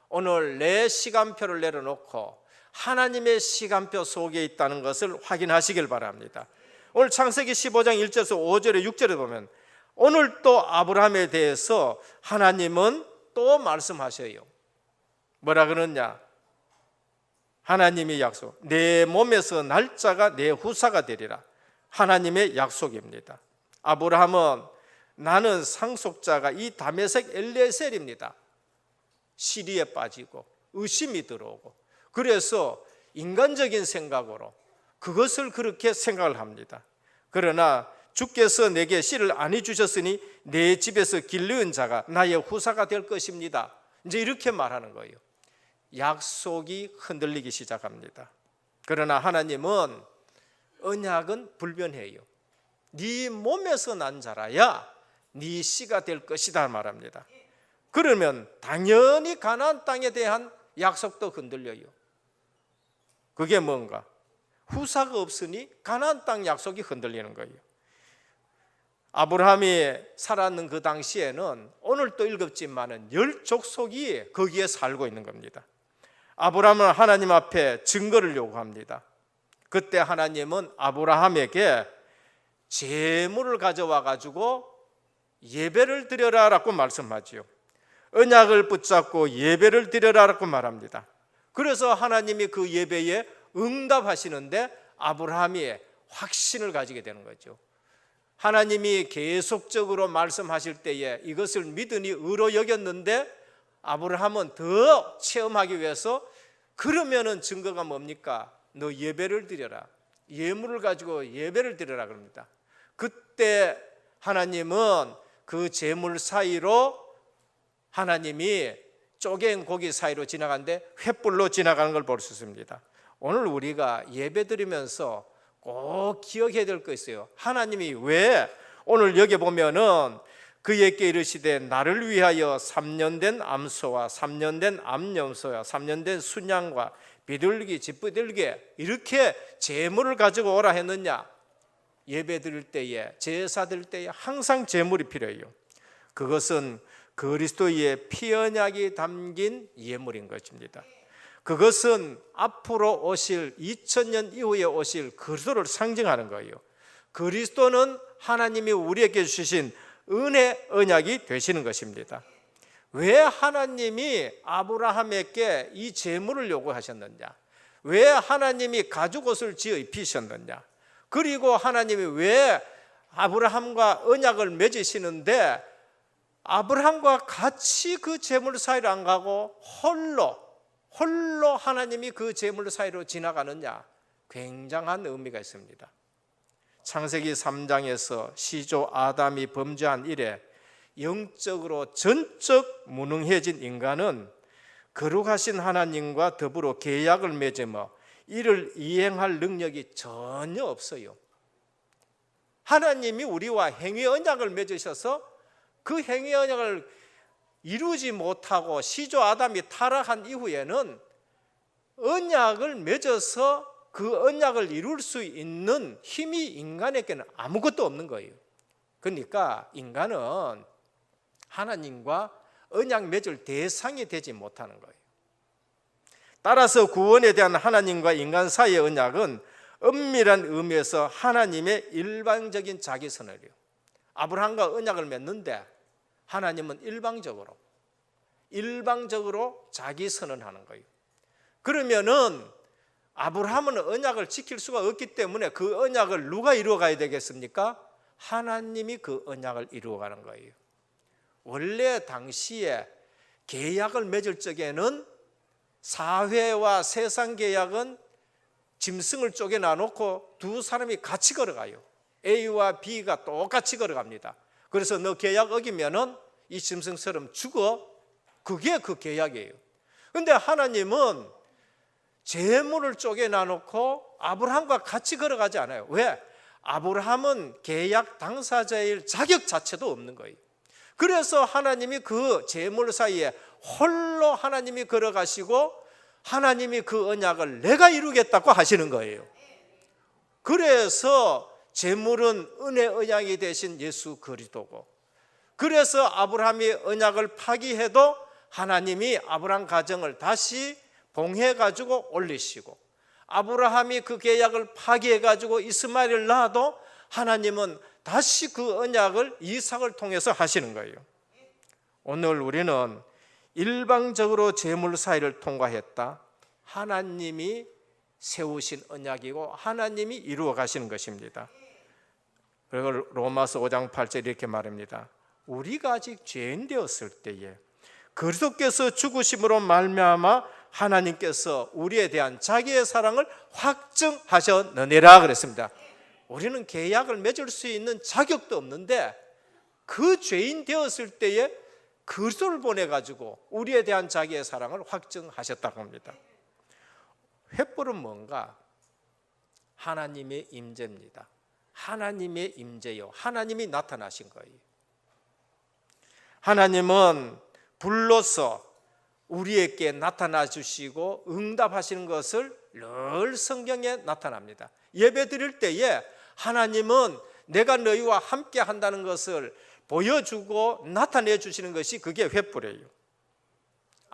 오늘 내 시간표를 내려놓고 하나님의 시간표 속에 있다는 것을 확인하시길 바랍니다. 오늘 창세기 15장 1절에서 5절에 6절에 보면 오늘 또 아브라함에 대해서 하나님은 또 말씀하셔요. 뭐라 그러냐? 하나님의 약속, 내 몸에서 날짜가 내 후사가 되리라. 하나님의 약속입니다. 아브라함은 나는 상속자가 이 다메섹 엘리에셀입니다. 시리에 빠지고 의심이 들어오고, 그래서 인간적인 생각으로 그것을 그렇게 생각을 합니다. 그러나 주께서 내게 씨를 안 해주셨으니 내 집에서 길르은 자가 나의 후사가 될 것입니다. 이제 이렇게 말하는 거예요. 약속이 흔들리기 시작합니다. 그러나 하나님은 언약은 불변해요. 네 몸에서 난 자라야 네 씨가 될 것이다 말합니다. 그러면 당연히 가나안 땅에 대한 약속도 흔들려요. 그게 뭔가? 후사가 없으니 가나안 땅 약속이 흔들리는 거예요. 아브라함이 살았는 그 당시에는 오늘 또 읽었지만은 10족속이 거기에 살고 있는 겁니다. 아브라함은 하나님 앞에 증거를 요구합니다. 그때 하나님은 아브라함에게 제물을 가져와 가지고 예배를 드려라라고 말씀하지요. 언약을 붙잡고 예배를 드려라라고 말합니다. 그래서 하나님이 그 예배에 응답하시는데 아브라함이 확신을 가지게 되는 거죠. 하나님이 계속적으로 말씀하실 때에 이것을 믿으니 의로 여겼는데 아브라함은 더 체험하기 위해서 그러면은 증거가 뭡니까? 너 예배를 드려라. 예물을 가지고 예배를 드려라 그럽니다. 그때 하나님은 그 제물 사이로 하나님이 쪼갠 고기 사이로 지나가는데 횃불로 지나가는 걸 볼 수 있습니다. 오늘 우리가 예배 드리면서 꼭 기억해야 될 거 있어요. 하나님이 왜 오늘 여기 보면은 그에게 이르시되 나를 위하여 3년 된 암소와 3년 된 암염소와 3년 된 순양과 비둘기 짚비둘기 이렇게 제물을 가지고 오라 했느냐? 예배 드릴 때에 제사 드릴 때에 항상 제물이 필요해요. 그것은 그리스도의 피 언약이 담긴 예물인 것입니다. 그것은 앞으로 오실 2000년 이후에 오실 그리스도를 상징하는 거예요. 그리스도는 하나님이 우리에게 주신 은혜 언약이 되시는 것입니다. 왜 하나님이 아브라함에게 이 제물을 요구하셨느냐? 왜 하나님이 가죽옷을 지어 입히셨느냐? 그리고 하나님이 왜 아브라함과 언약을 맺으시는데 아브라함과 같이 그 제물 사이로 안 가고 홀로 하나님이 그 제물 사이로 지나가느냐? 굉장한 의미가 있습니다. 창세기 3장에서 시조 아담이 범죄한 이래 영적으로 전적 무능해진 인간은 거룩하신 하나님과 더불어 계약을 맺으며 이를 이행할 능력이 전혀 없어요. 하나님이 우리와 행위 언약을 맺으셔서 그 행위 언약을 이루지 못하고 시조 아담이 타락한 이후에는 언약을 맺어서 그 언약을 이룰 수 있는 힘이 인간에게는 아무것도 없는 거예요. 그러니까 인간은 하나님과 언약 맺을 대상이 되지 못하는 거예요. 따라서 구원에 대한 하나님과 인간 사이의 언약은 엄밀한 의미에서 하나님의 일방적인 자기선언이에요. 아브라함과 언약을 맺는데 하나님은 일방적으로 자기선언하는 거예요. 그러면은 아브라함은 언약을 지킬 수가 없기 때문에 그 언약을 누가 이루어가야 되겠습니까? 하나님이 그 언약을 이루어가는 거예요. 원래 당시에 계약을 맺을 적에는 사회와 세상 계약은 짐승을 쪼개 놔놓고 두 사람이 같이 걸어가요. A와 B가 똑같이 걸어갑니다. 그래서 너 계약 어기면은 이 짐승처럼 죽어. 그게 그 계약이에요. 그런데 하나님은 제물을 쪼개 놔놓고 아브라함과 같이 걸어가지 않아요. 왜? 아브라함은 계약 당사자일 자격 자체도 없는 거예요. 그래서 하나님이 그 제물 사이에 홀로 하나님이 걸어가시고 하나님이 그 언약을 내가 이루겠다고 하시는 거예요. 그래서 제물은 은혜 언약이 되신 예수 그리스도고, 그래서 아브라함이 언약을 파기해도 하나님이 아브라함 가정을 다시 봉해가지고 올리시고, 아브라함이 그 계약을 파기해가지고 이스마엘을 낳아도 하나님은 다시 그 언약을 이삭을 통해서 하시는 거예요. 오늘 우리는 일방적으로 제물 사이를 통과했다. 하나님이 세우신 언약이고 하나님이 이루어 가시는 것입니다. 그리고 로마서 5장 8절 이렇게 말합니다. 우리가 아직 죄인 되었을 때에 그리스도께서 죽으심으로 말미암아 하나님께서 우리에 대한 자기의 사랑을 확증하셨느니라 그랬습니다. 우리는 계약을 맺을 수 있는 자격도 없는데 그 죄인 되었을 때에 그리스도를 보내가지고 우리에 대한 자기의 사랑을 확증하셨다고 합니다. 횃불은 뭔가? 하나님의 임재입니다. 하나님의 임재요. 하나님이 나타나신 거예요. 하나님은 불로서 우리에게 나타나 주시고 응답하시는 것을 늘 성경에 나타납니다. 예배 드릴 때에 하나님은 내가 너희와 함께 한다는 것을 보여주고 나타내 주시는 것이 그게 횃불이에요.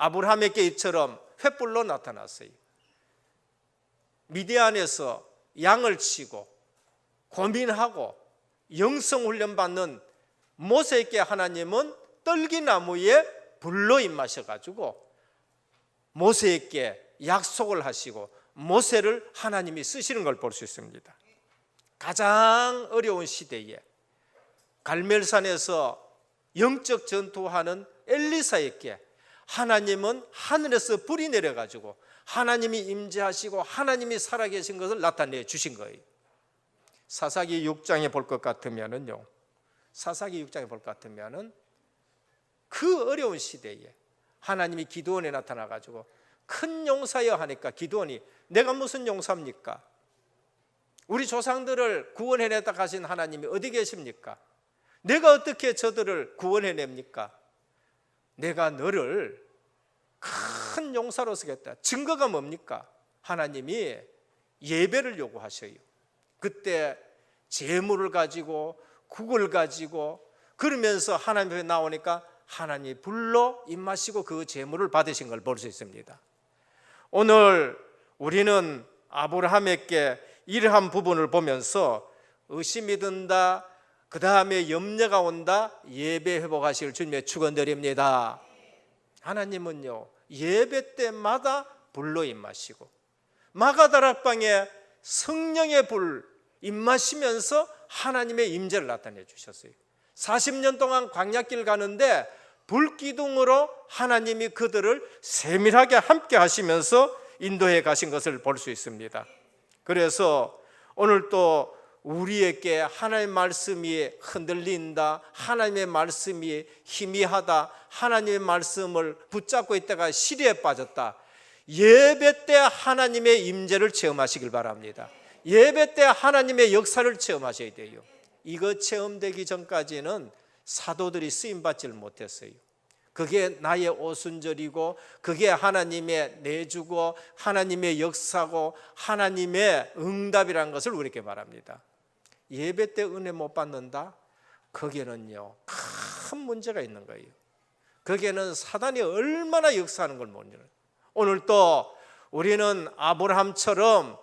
아브라함에게 이처럼 횃불로 나타났어요. 미디안에서 양을 치고 고민하고 영성훈련 받는 모세에게 하나님은 떨기나무에 불로 임하셔가지고 모세에게 약속을 하시고 모세를 하나님이 쓰시는 걸 볼 수 있습니다. 가장 어려운 시대에 갈멜산에서 영적 전투하는 엘리사에게 하나님은 하늘에서 불이 내려가지고 하나님이 임재하시고 하나님이 살아계신 것을 나타내 주신 거예요. 사사기 6장에 볼 것 같으면은요, 사사기 6장에 볼 것 같으면은 그 어려운 시대에 하나님이 기드온에 나타나가지고 큰 용사여 하니까 기드온이 내가 무슨 용사입니까? 우리 조상들을 구원해내다 가신 하나님이 어디 계십니까? 내가 어떻게 저들을 구원해냅니까? 내가 너를 큰 용사로 쓰겠다. 증거가 뭡니까? 하나님이 예배를 요구하셔요. 그때 제물을 가지고 국을 가지고 그러면서 하나님 앞에 나오니까 하나님이 불로 임하시고 그 제물을 받으신 걸 볼 수 있습니다. 오늘 우리는 아브라함에게 이러한 부분을 보면서 의심이 든다, 그 다음에 염려가 온다, 예배 회복하실 주님의 축원드립니다. 하나님은요 예배 때마다 불로 임하시고 마가다락방에 성령의 불 임하시면서 하나님의 임재를 나타내 주셨어요. 40년 동안 광야길 가는데 불기둥으로 하나님이 그들을 세밀하게 함께 하시면서 인도해 가신 것을 볼 수 있습니다. 그래서 오늘 또 우리에게 하나님의 말씀이 흔들린다, 하나님의 말씀이 희미하다, 하나님의 말씀을 붙잡고 있다가 시리에 빠졌다, 예배 때 하나님의 임재를 체험하시길 바랍니다. 예배 때 하나님의 역사를 체험하셔야 돼요. 이거 체험되기 전까지는 사도들이 쓰임받지를 못했어요. 그게 나의 오순절이고 그게 하나님의 내주고 하나님의 역사고 하나님의 응답이라는 것을 우리에게 말합니다. 예배 때 은혜 못 받는다? 거기에는요 큰 문제가 있는 거예요. 거기에는 사단이 얼마나 역사하는 걸 모르는. 오늘 또 우리는 아브라함처럼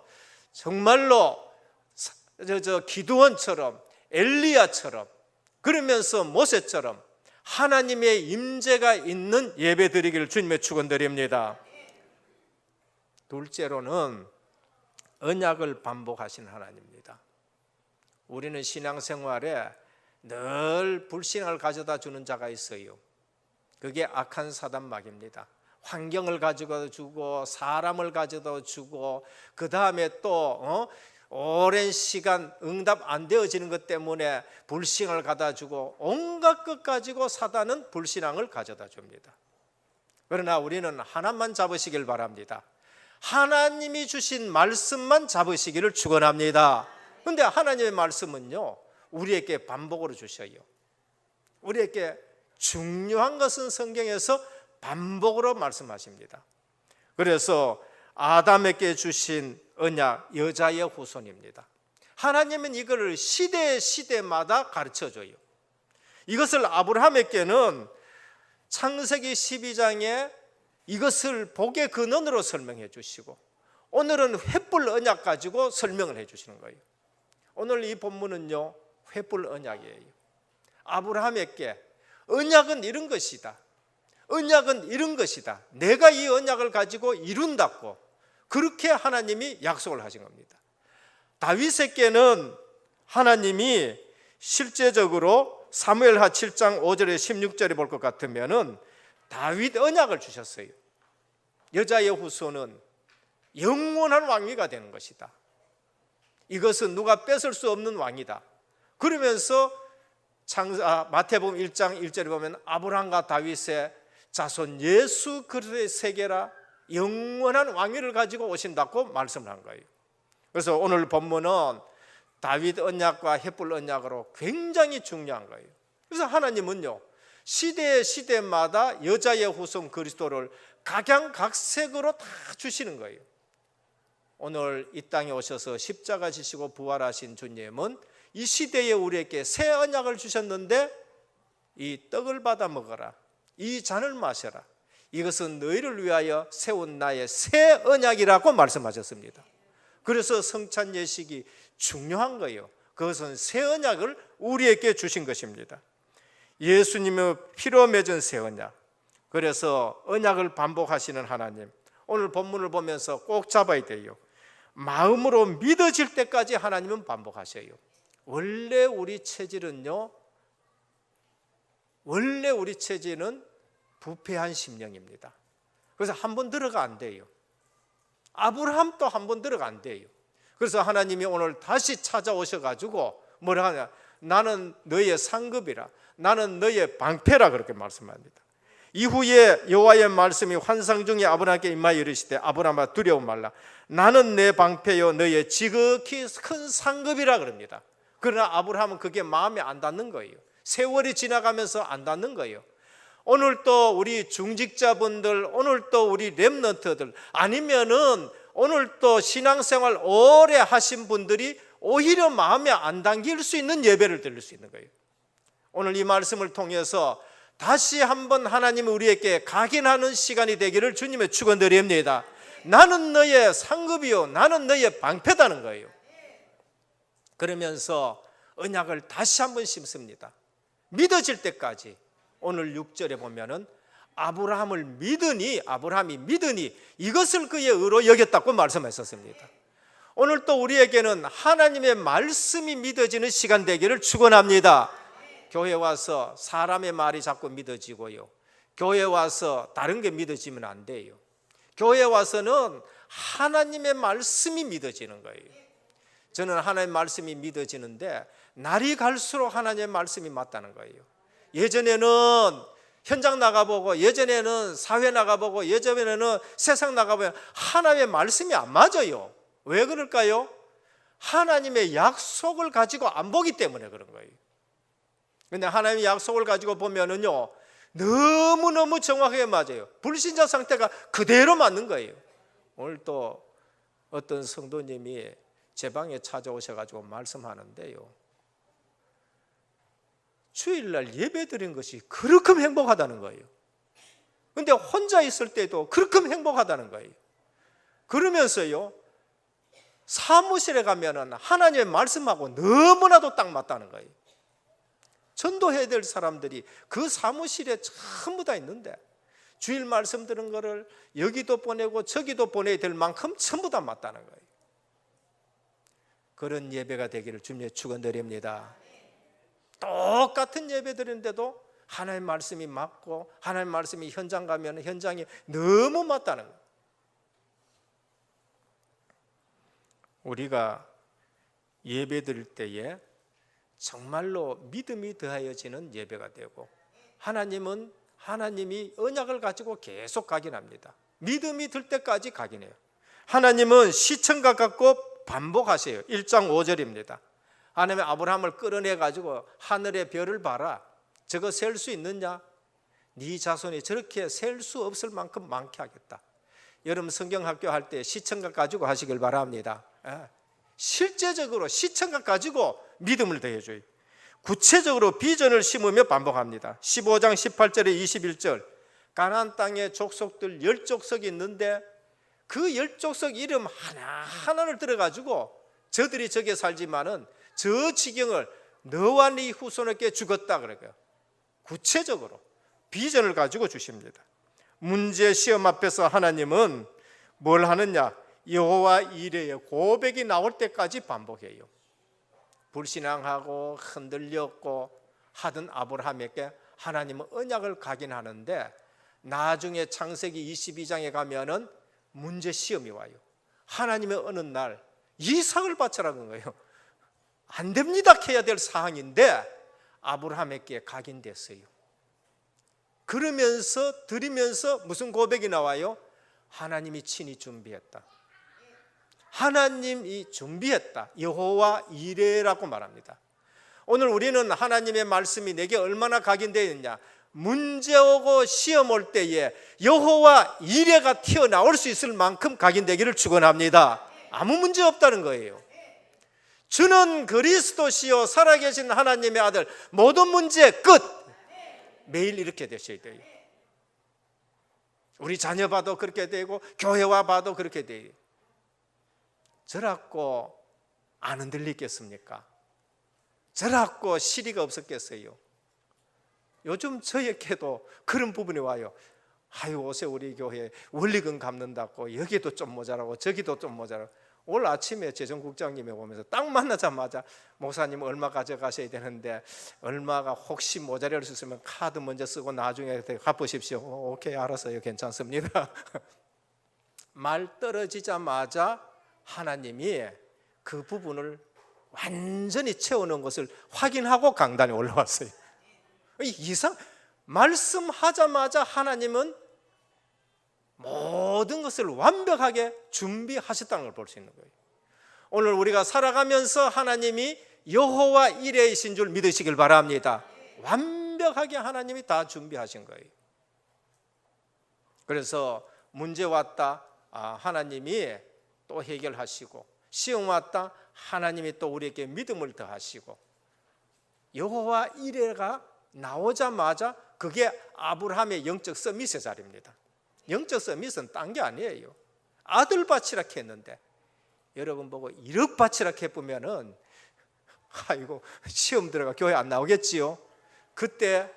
정말로 기드온처럼 엘리야처럼 그러면서 모세처럼 하나님의 임재가 있는 예배 드리기를 주님의 축원드립니다. 둘째로는 언약을 반복하신 하나님입니다. 우리는 신앙생활에 늘 불신앙을 가져다 주는 자가 있어요. 그게 악한 사단막입니다. 환경을 가져다 주고 사람을 가져다 주고 그 다음에 또 오랜 시간 응답 안 되어지는 것 때문에 불신앙을 가져다 주고 온갖 것 가지고 사단은 불신앙을 가져다 줍니다. 그러나 우리는 하나만 잡으시길 바랍니다. 하나님이 주신 말씀만 잡으시기를 축원합니다. 그런데 하나님의 말씀은요 우리에게 반복으로 주셔요. 우리에게 중요한 것은 성경에서 반복으로 말씀하십니다. 그래서 아담에게 주신 언약, 여자의 후손입니다. 하나님은 이걸 시대마다 가르쳐줘요. 이것을 아브라함에게는 창세기 12장에 이것을 복의 근원으로 설명해 주시고 오늘은 횃불 언약 가지고 설명을 해 주시는 거예요. 오늘 이 본문은요 횃불 언약이에요. 아브라함에게 언약은 이런 것이다, 언약은 이런 것이다, 내가 이 언약을 가지고 이룬다고 그렇게 하나님이 약속을 하신 겁니다. 다윗에게는 하나님이 실제적으로 사무엘하 7장 5절에 16절에 볼 것 같으면은 다윗 언약을 주셨어요. 여자의 후손은 영원한 왕위가 되는 것이다. 이것은 누가 뺏을 수 없는 왕이다. 그러면서 마태복음 1장 1절에 보면 아브라함과 다윗의 자손 예수 그리스도의 세계라 영원한 왕위를 가지고 오신다고 말씀을 한 거예요. 그래서 오늘 본문은 다윗 언약과 횃불 언약으로 굉장히 중요한 거예요. 그래서 하나님은요 시대마다 여자의 후손 그리스도를 각양각색으로 다 주시는 거예요. 오늘 이 땅에 오셔서 십자가 지시고 부활하신 주님은 이 시대에 우리에게 새 언약을 주셨는데 이 떡을 받아 먹어라, 이 잔을 마셔라, 이것은 너희를 위하여 세운 나의 새 언약이라고 말씀하셨습니다. 그래서 성찬 예식이 중요한 거예요. 그것은 새 언약을 우리에게 주신 것입니다. 예수님의 피로 맺은 새 언약. 그래서 언약을 반복하시는 하나님, 오늘 본문을 보면서 꼭 잡아야 돼요. 마음으로 믿어질 때까지 하나님은 반복하셔요. 원래 우리 체질은 부패한 심령입니다. 그래서 한 번 들어가 안 돼요. 아브라함도 한 번 들어가 안 돼요. 그래서 하나님이 오늘 다시 찾아오셔가지고 뭐라 하냐, 나는 너의 상급이라, 나는 너의 방패라, 그렇게 말씀합니다. 이후에 여호와의 말씀이 환상 중에 아브라함께 임하여 이르시되 아브라함아 두려워 말라, 나는 내 방패요 너의 지극히 큰 상급이라 그럽니다. 그러나 아브라함은 그게 마음에 안 닿는 거예요. 세월이 지나가면서 안 닿는 거예요. 오늘 또 우리 중직자분들, 오늘 또 우리 렘넌트들, 아니면은 오늘 또 신앙생활 오래 하신 분들이 오히려 마음에 안 담길 수 있는 예배를 드릴 수 있는 거예요. 오늘 이 말씀을 통해서 다시 한번 하나님이 우리에게 각인하는 시간이 되기를 주님의 축원드립니다. 나는 너의 상급이요 나는 너의 방패다는 거예요. 그러면서 언약을 다시 한번 심습니다. 믿어질 때까지. 오늘 6절에 보면은 아브라함이 믿으니 이것을 그의 의로 여겼다고 말씀하셨습니다. 오늘 또 우리에게는 하나님의 말씀이 믿어지는 시간 되기를 축원합니다. 교회 와서 사람의 말이 자꾸 믿어지고요, 교회 와서 다른 게 믿어지면 안 돼요. 교회 와서는 하나님의 말씀이 믿어지는 거예요. 저는 하나님의 말씀이 믿어지는데 날이 갈수록 하나님의 말씀이 맞다는 거예요. 예전에는 현장 나가보고, 예전에는 사회 나가보고, 예전에는 세상 나가보면 하나님의 말씀이 안 맞아요. 왜 그럴까요? 하나님의 약속을 가지고 안 보기 때문에 그런 거예요. 근데 하나님의 약속을 가지고 보면은요, 너무너무 정확하게 맞아요. 불신자 상태가 그대로 맞는 거예요. 오늘 또 어떤 성도님이 제 방에 찾아오셔가지고 말씀하는데요, 주일날 예배 드린 것이 그렇게 행복하다는 거예요. 근데 혼자 있을 때도 그렇게 행복하다는 거예요. 그러면서요, 사무실에 가면은 하나님의 말씀하고 너무나도 딱 맞다는 거예요. 전도해야 될 사람들이 그 사무실에 전부 다 있는데 주일 말씀 들은 거를 여기도 보내고 저기도 보내야 될 만큼 전부 다 맞다는 거예요. 그런 예배가 되기를 주님의 축원드립니다. 똑같은 예배 드리는데도 하나님의 말씀이 맞고 하나님의 말씀이 현장 가면 현장이 너무 맞다는 거예요. 우리가 예배 드릴 때에 정말로 믿음이 더하여지는 예배가 되고, 하나님이 언약을 가지고 계속 각인합니다. 믿음이 들 때까지 각인해요. 하나님은 시청각 갖고 반복하세요. 1장 5절입니다. 하나님이 아브라함을 끌어내 가지고 하늘의 별을 봐라, 저거 셀 수 있느냐? 네 자손이 저렇게 셀 수 없을 만큼 많게 하겠다. 여러분 성경학교 할 때 시청각 가지고 하시길 바랍니다. 실제적으로 시청각 가지고 믿음을 더해줘요. 구체적으로 비전을 심으며 반복합니다. 15장 18절에 21절, 가나안 땅에 족속들 10족속이 있는데 그 10족속 이름 하나하나를 들어가지고 저들이 저게 살지만은 저 지경을 너와 네 후손에게 주겠다 그래요. 구체적으로 비전을 가지고 주십니다. 문제 시험 앞에서 하나님은 뭘 하느냐? 여호와 이레의 고백이 나올 때까지 반복해요. 불신앙하고 흔들렸고 하던 아브라함에게 하나님은 언약을 각인하는데, 나중에 창세기 22장에 가면은 문제 시험이 와요. 하나님의 어느 날 이삭을 바쳐라는 거예요. 안 됩니다 해야 될 사항인데 아브라함에게 각인됐어요. 그러면서 드리면서 무슨 고백이 나와요? 하나님이 친히 준비했다. 하나님이 준비했다. 여호와 이레라고 말합니다. 오늘 우리는 하나님의 말씀이 내게 얼마나 각인되어 있느냐, 문제 오고 시험 올 때에 여호와 이레가 튀어나올 수 있을 만큼 각인되기를 축원합니다. 아무 문제 없다는 거예요. 주는 그리스도시요 살아계신 하나님의 아들, 모든 문제 끝. 매일 이렇게 되셔야 돼요. 우리 자녀 봐도 그렇게 되고 교회와 봐도 그렇게 돼요. 저라고 안 흔들리겠습니까? 저라고 시리가 없었겠어요? 요즘 저에게도 그런 부분이 와요. 아유, 요새 우리 교회 원리금 갚는다고 여기도 좀 모자라고 저기도 좀 모자라고. 오늘 아침에 재정국장님이 오면서 딱 만나자마자 목사님 얼마 가져가셔야 되는데 얼마가 혹시 모자랄 수 있으면 카드 먼저 쓰고 나중에 갚으십시오. 오케이, 알았어요, 괜찮습니다. 말 떨어지자마자 하나님이 그 부분을 완전히 채워놓은 것을 확인하고 강단에 올라왔어요. 말씀하자마자 하나님은 모든 것을 완벽하게 준비하셨다는 걸 볼 수 있는 거예요. 오늘 우리가 살아가면서 하나님이 여호와 이레이신 줄 믿으시길 바랍니다. 완벽하게 하나님이 다 준비하신 거예요. 그래서 문제 왔다, 하나님이 또 해결하시고, 시험 왔다, 하나님이 또 우리에게 믿음을 더하시고, 여호와 이레가 나오자마자 그게 아브라함의 영적 서밋의 자리입니다. 영적 서밋은 딴 게 아니에요. 아들 바치라 했는데 여러분 보고 1억 바치라 해보면은 아이고 시험 들어가 교회 안 나오겠지요. 그때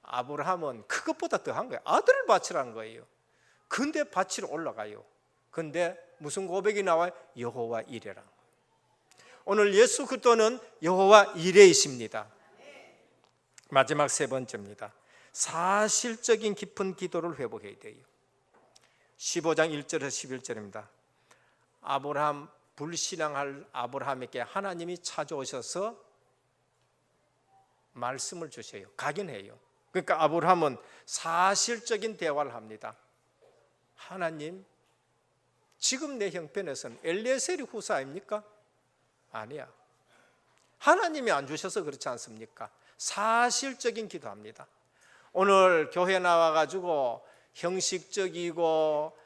아브라함은 그것보다 더한 거예요. 아들을 바치라는 거예요. 근데 바치러 올라가요. 근데 무슨 고백이 나와요? 여호와 이레라. 오늘 예수 그리스도는 여호와 이레이십니다. 마지막 세 번째입니다. 사실적인 깊은 기도를 회복해야 돼요. 15장 1절에서 11절입니다. 아브라함, 불신앙할 아브라함에게 하나님이 찾아오셔서 말씀을 주세요. 각인해요. 그러니까 아브라함은 사실적인 대화를 합니다. 하나님, 지금 내 형편에서는 엘리에셀이 후사입니까? 아니야. 하나님이 안 주셔서 그렇지 않습니까? 사실적인 기도합니다. 오늘 교회 나와가지고 형식적이고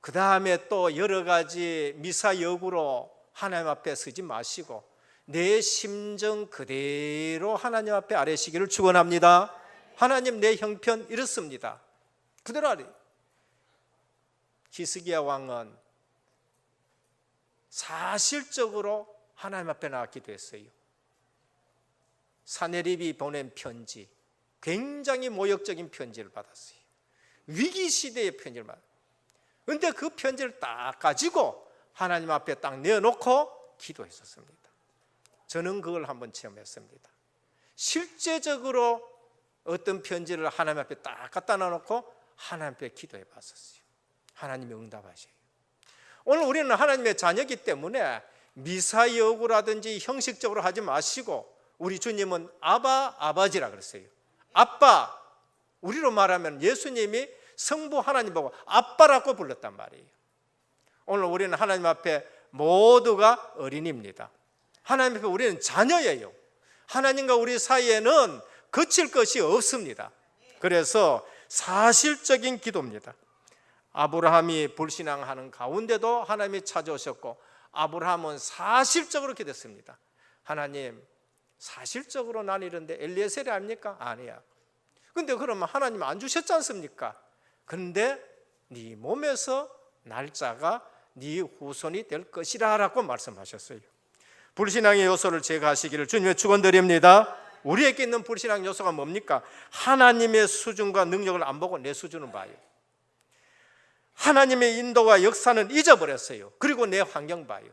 그 다음에 또 여러 가지 미사역으로 하나님 앞에 서지 마시고 내 심정 그대로 하나님 앞에 아뢰시기를 축원합니다. 하나님, 내 형편 이렇습니다. 그대로 아뢰. 히스기야 왕은 사실적으로 하나님 앞에 나와 기도했어요. 사네립이 보낸 편지, 굉장히 모욕적인 편지를 받았어요. 위기 시대의 편지를 받았어요. 그런데 그 편지를 딱 가지고 하나님 앞에 딱 내어놓고 기도했었습니다. 저는 그걸 한번 체험했습니다. 실제적으로 어떤 편지를 하나님 앞에 딱 갖다 놔놓고 하나님 앞에 기도해 봤었어요. 하나님이 응답하셔요. 오늘 우리는 하나님의 자녀이기 때문에 미사여구라든지 형식적으로 하지 마시고, 우리 주님은 아바지라 그랬어요. 아빠, 우리로 말하면 예수님이 성부 하나님 보고 아빠라고 불렀단 말이에요. 오늘 우리는 하나님 앞에 모두가 어린이입니다. 하나님 앞에 우리는 자녀예요. 하나님과 우리 사이에는 거칠 것이 없습니다. 그래서 사실적인 기도입니다. 아브라함이 불신앙하는 가운데도 하나님이 찾아오셨고, 아브라함은 사실적으로 기도했습니다. 하나님, 사실적으로 난 이런데 엘리에셀이 아닙니까? 아니야. 근데 그러면 하나님 안 주셨지 않습니까? 근데 네 몸에서 날짜가 네 후손이 될 것이라 라고 말씀하셨어요. 불신앙의 요소를 제거하시기를 주님의 축원드립니다. 우리에게 있는 불신앙 요소가 뭡니까? 하나님의 수준과 능력을 안 보고 내 수준을 봐요. 하나님의 인도와 역사는 잊어버렸어요. 그리고 내 환경 봐요.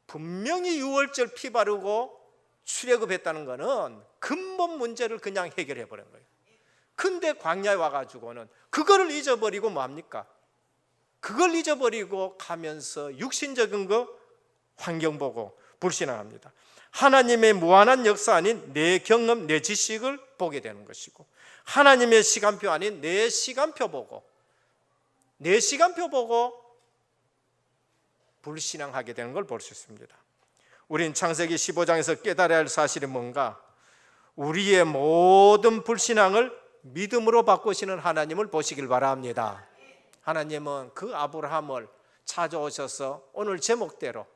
분명히 유월절 피 바르고 출애굽했다는 것은 근본 문제를 그냥 해결해 버린 거예요. 근데 광야에 와가지고는 그거를 잊어버리고 뭐합니까? 그걸 잊어버리고 가면서 육신적인 거 환경 보고 불신앙합니다. 하나님의 무한한 역사 아닌 내 경험, 내 지식을 보게 되는 것이고, 하나님의 시간표 아닌 내 시간표 보고 불신앙하게 되는 걸 볼 수 있습니다. 우린 창세기 15장에서 깨달아야 할 사실이 뭔가? 우리의 모든 불신앙을 믿음으로 바꾸시는 하나님을 보시길 바랍니다. 하나님은 그 아브라함을 찾아오셔서 오늘 제목대로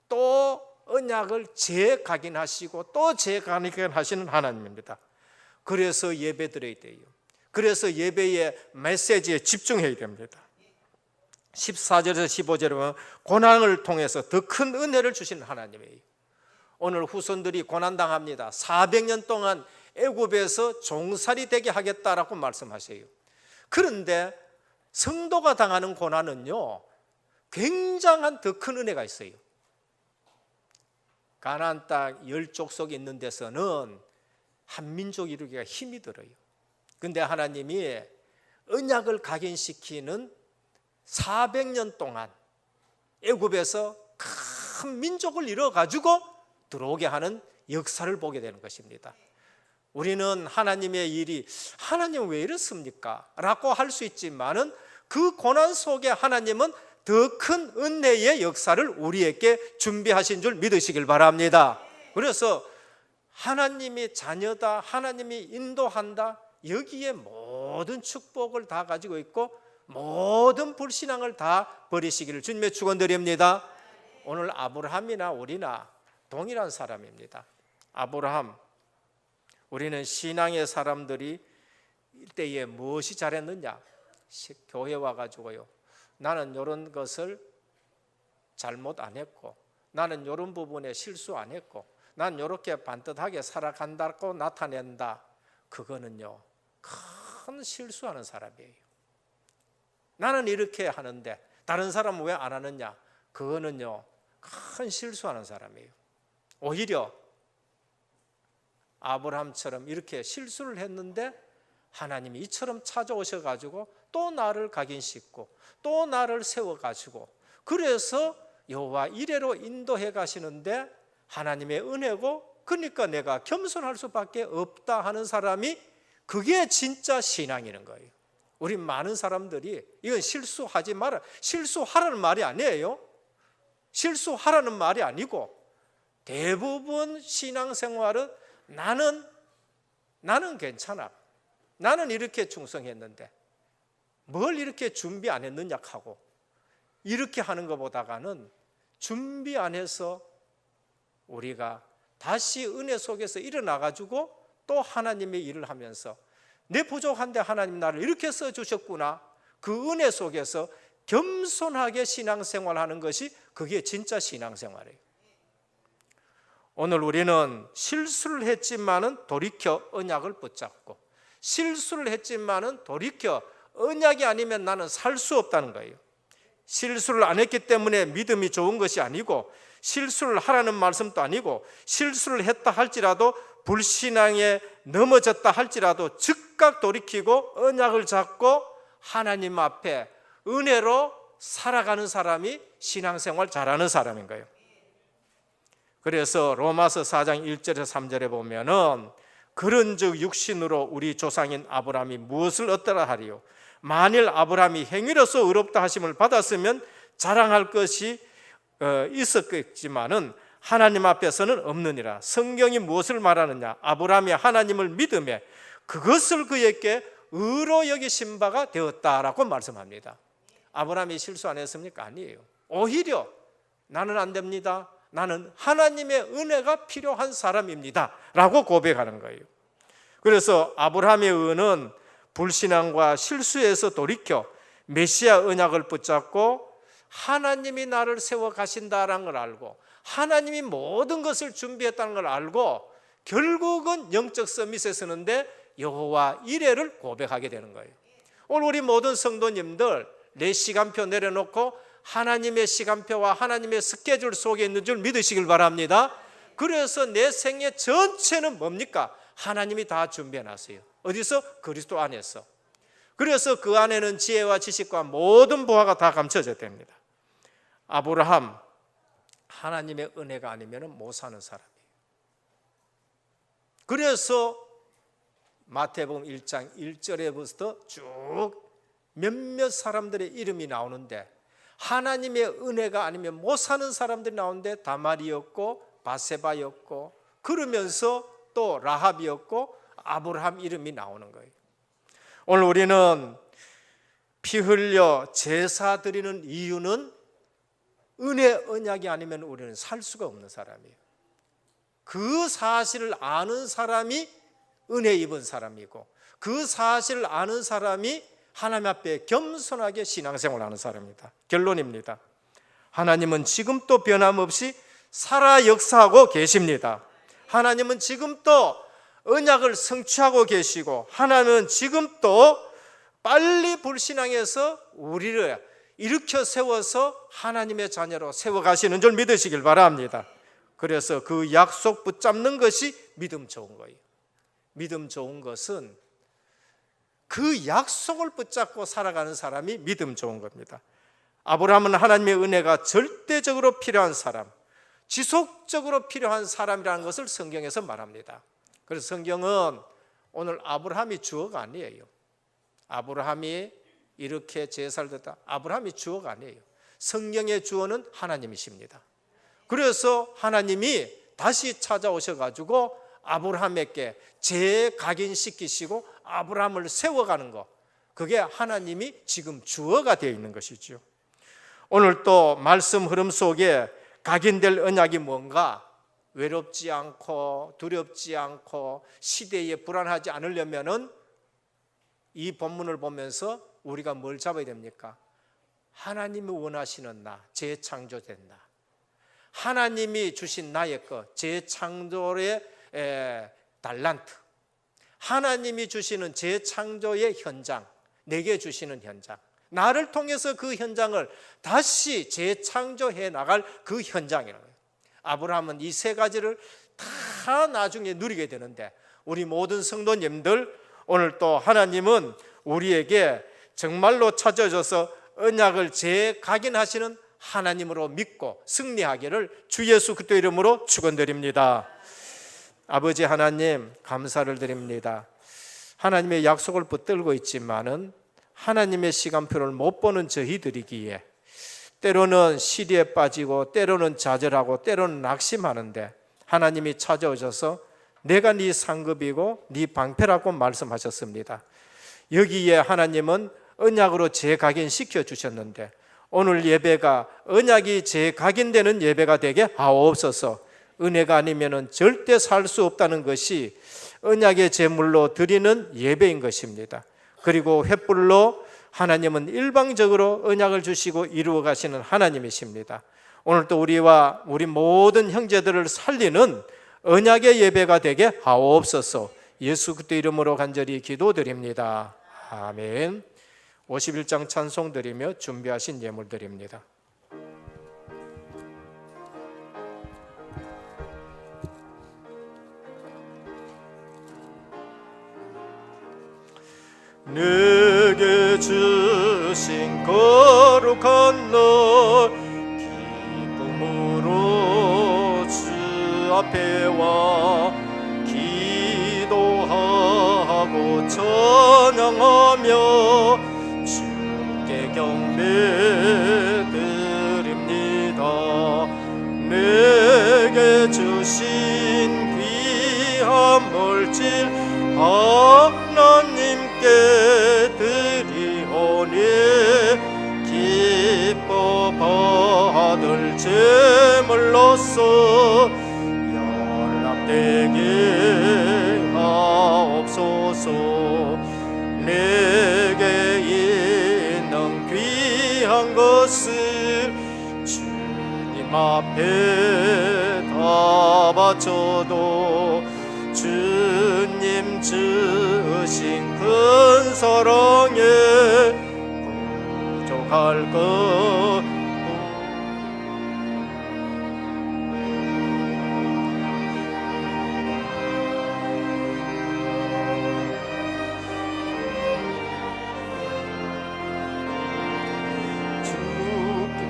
또 언약을 재각인하시고 또 재각인하시는 하나님입니다. 그래서 예배 드려야 돼요. 그래서 예배의 메시지에 집중해야 됩니다. 14절에서 15절에 보면 고난을 통해서 더 큰 은혜를 주시는 하나님이에요. 오늘 후손들이 고난당합니다. 400년 동안 애굽에서 종살이 되게 하겠다라고 말씀하세요. 그런데 성도가 당하는 고난은요, 굉장한 더 큰 은혜가 있어요. 가나안 땅 10족속이 있는 데서는 한 민족 이루기가 힘이 들어요. 근데 하나님이 언약을 각인시키는 400년 동안 애굽에서 큰 민족을 이뤄가지고 들어오게 하는 역사를 보게 되는 것입니다. 우리는 하나님의 일이 하나님 왜 이렇습니까? 라고 할 수 있지만은 그 고난 속에 하나님은 더 큰 은혜의 역사를 우리에게 준비하신 줄 믿으시길 바랍니다. 그래서 하나님이 자녀다, 하나님이 인도한다, 여기에 모든 축복을 다 가지고 있고 모든 불신앙을 다 버리시기를 주님의 축원드립니다. 오늘 아브라함이나 우리나 동일한 사람입니다. 아브라함, 우리는 신앙의 사람들이 이때에 무엇이 잘했느냐? 교회 와가지고요, 나는 이런 것을 잘못 안 했고, 나는 이런 부분에 실수 안 했고, 난 이렇게 반듯하게 살아간다고 나타낸다. 그거는요, 큰 실수하는 사람이에요. 나는 이렇게 하는데 다른 사람은 왜 안 하느냐? 그거는요, 큰 실수하는 사람이에요. 오히려 아브라함처럼 이렇게 실수를 했는데 하나님이 이처럼 찾아오셔가지고 또 나를 각인시키고 또 나를 세워가지고, 그래서 여호와 이레로 인도해 가시는데 하나님의 은혜고, 그러니까 내가 겸손할 수밖에 없다 하는 사람이, 그게 진짜 신앙이는 거예요. 우리 많은 사람들이 이건 실수하지 마라, 실수하라는 말이 아니에요. 실수하라는 말이 아니고, 대부분 신앙생활은 나는 괜찮아, 나는 이렇게 충성했는데 뭘 이렇게 준비 안 했느냐 하고, 이렇게 하는 것보다는 준비 안 해서 우리가 다시 은혜 속에서 일어나가지고 또 하나님의 일을 하면서 내 부족한데 하나님 나를 이렇게 써주셨구나, 그 은혜 속에서 겸손하게 신앙생활하는 것이, 그게 진짜 신앙생활이에요. 오늘 우리는 실수를 했지만은 돌이켜 언약을 붙잡고, 실수를 했지만은 돌이켜 언약이 아니면 나는 살 수 없다는 거예요. 실수를 안 했기 때문에 믿음이 좋은 것이 아니고, 실수를 하라는 말씀도 아니고, 실수를 했다 할지라도, 불신앙에 넘어졌다 할지라도 즉각 돌이키고 언약을 잡고 하나님 앞에 은혜로 살아가는 사람이 신앙생활 잘하는 사람인 거예요. 그래서 로마서 4장 1절에서 3절에 보면은, 그런즉 육신으로 우리 조상인 아브라함이 무엇을 얻더라 하리요? 만일 아브라함이 행위로서 의롭다 하심을 받았으면 자랑할 것이 있었겠지만은 하나님 앞에서는 없느니라. 성경이 무엇을 말하느냐? 아브라함이 하나님을 믿음에 그것을 그에게 의로 여기신 바가 되었다라고 말씀합니다. 아브라함이 실수 안 했습니까? 아니에요. 오히려 나는 안 됩니다, 나는 하나님의 은혜가 필요한 사람입니다 라고 고백하는 거예요. 그래서 아브라함의 의는 불신앙과 실수에서 돌이켜 메시아 언약을 붙잡고 하나님이 나를 세워 가신다는 걸 알고, 하나님이 모든 것을 준비했다는 걸 알고, 결국은 영적 서밋에 서는데 여호와 이레를 고백하게 되는 거예요. 오늘 우리 모든 성도님들 내 시간표 내려놓고 하나님의 시간표와 하나님의 스케줄 속에 있는 줄 믿으시길 바랍니다. 그래서 내 생애 전체는 뭡니까? 하나님이 다 준비해놨어요. 어디서? 그리스도 안에서. 그래서 그 안에는 지혜와 지식과 모든 보화가 다 감춰져 됩니다. 아브라함, 하나님의 은혜가 아니면 못 사는 사람이에요. 그래서 마태복음 1장 1절에부터 쭉 몇몇 사람들의 이름이 나오는데, 하나님의 은혜가 아니면 못 사는 사람들이 나오는데 다말이었고 바세바였고, 그러면서 또 라합이었고 아브라함 이름이 나오는 거예요. 오늘 우리는 피 흘려 제사 드리는 이유는 은혜 언약이 아니면 우리는 살 수가 없는 사람이에요. 그 사실을 아는 사람이 은혜 입은 사람이고, 그 사실을 아는 사람이 하나님 앞에 겸손하게 신앙생활을 하는 사람입니다. 결론입니다. 하나님은 지금도 변함없이 살아 역사하고 계십니다. 하나님은 지금도 언약을 성취하고 계시고, 하나님은 지금도 빨리 불신앙에서 우리를 일으켜 세워서 하나님의 자녀로 세워가시는 줄 믿으시길 바랍니다. 그래서 그 약속 붙잡는 것이 믿음 좋은 거예요. 믿음 좋은 것은 그 약속을 붙잡고 살아가는 사람이 믿음 좋은 겁니다. 아브라함은 하나님의 은혜가 절대적으로 필요한 사람, 지속적으로 필요한 사람이라는 것을 성경에서 말합니다. 그래서 성경은 오늘 아브라함이 주어가 아니에요. 아브라함이 이렇게 제사를 드렸다, 아브라함이 주어가 아니에요. 성경의 주어는 하나님이십니다. 그래서 하나님이 다시 찾아오셔가지고 아브라함에게 재각인시키시고 아브라함을 세워가는 것, 그게 하나님이 지금 주어가 되어 있는 것이죠. 오늘 또 말씀 흐름 속에 각인될 언약이 뭔가, 외롭지 않고 두렵지 않고 시대에 불안하지 않으려면은 이 본문을 보면서 우리가 뭘 잡아야 됩니까? 하나님이 원하시는 나, 재창조된 나, 하나님이 주신 나의 것, 재창조의 달란트, 하나님이 주시는 재창조의 현장, 내게 주시는 현장, 나를 통해서 그 현장을 다시 재창조해 나갈 그 현장이라는 거예요. 아브라함은 이 세 가지를 다 나중에 누리게 되는데, 우리 모든 성도님들 오늘 또 하나님은 우리에게 정말로 찾아줘서 언약을 재각인하시는 하나님으로 믿고 승리하기를 주 예수 그리스도 이름으로 축원드립니다. 아버지 하나님, 감사를 드립니다. 하나님의 약속을 붙들고 있지만은 하나님의 시간표를 못 보는 저희들이기에 때로는 시리에 빠지고 때로는 좌절하고 때로는 낙심하는데, 하나님이 찾아오셔서 내가 네 상급이고 네 방패라고 말씀하셨습니다. 여기에 하나님은 언약으로 재각인시켜 주셨는데, 오늘 예배가 언약이 재각인되는 예배가 되게 하옵소서. 은혜가 아니면 절대 살 수 없다는 것이 언약의 제물로 드리는 예배인 것입니다. 그리고 횃불로 하나님은 일방적으로 언약을 주시고 이루어 가시는 하나님이십니다. 오늘 또 우리와 우리 모든 형제들을 살리는 언약의 예배가 되게 하옵소서. 예수 그리스도 이름으로 간절히 기도드립니다. 아멘. 51장 찬송 드리며 준비하신 예물 드립니다. 내게 주신 거룩한 너, 기쁨으로 주 앞에 와 기도하고 찬양하며 주께 경배드립니다. 내게 주신 귀한 물질 하나님께 드리오니 기뻐 받을 제물로서 연락되게 하옵소서. 내게 있는 귀한 것을 주님 앞에 다 바쳐도 주님 주신 큰 사랑에 부족할 것 주께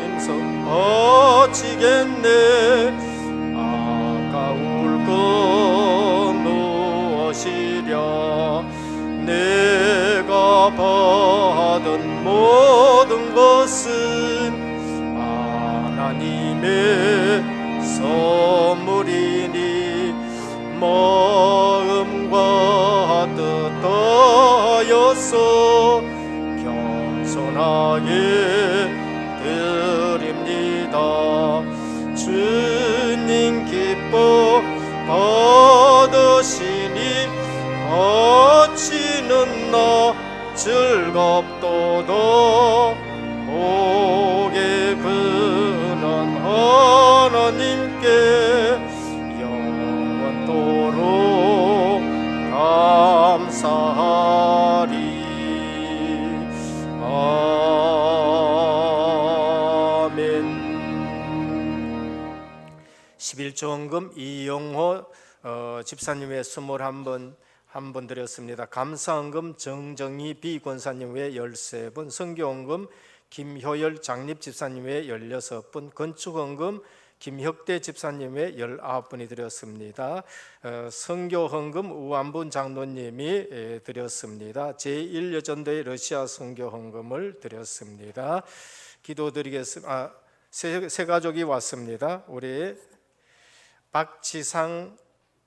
임성 바치겠네. 아까울 것 무엇이랴. 내가 받은 모든 것은 하나님의 선물이니 마음과 뜻 다하여서 겸손하게 드립니다. 주님 기뻐 받으시 거치는 나 즐겁도다 복의 근원 하나님께 영원토록 감사하리. 아멘. 11조헌금 이용호 집사님 외 21번 한 분 드렸습니다. 감사헌금 정정희 비권사님 외 13분, 성교헌금 김효열 장립 집사님 외 16분, 건축헌금 김혁대 집사님 외 19분이 드렸습니다. 선교헌금 우한분 장로님이 드렸습니다. 제1여전도의 러시아 선교헌금을 드렸습니다. 기도드리겠습니다. 세 가족이 왔습니다. 우리 박지상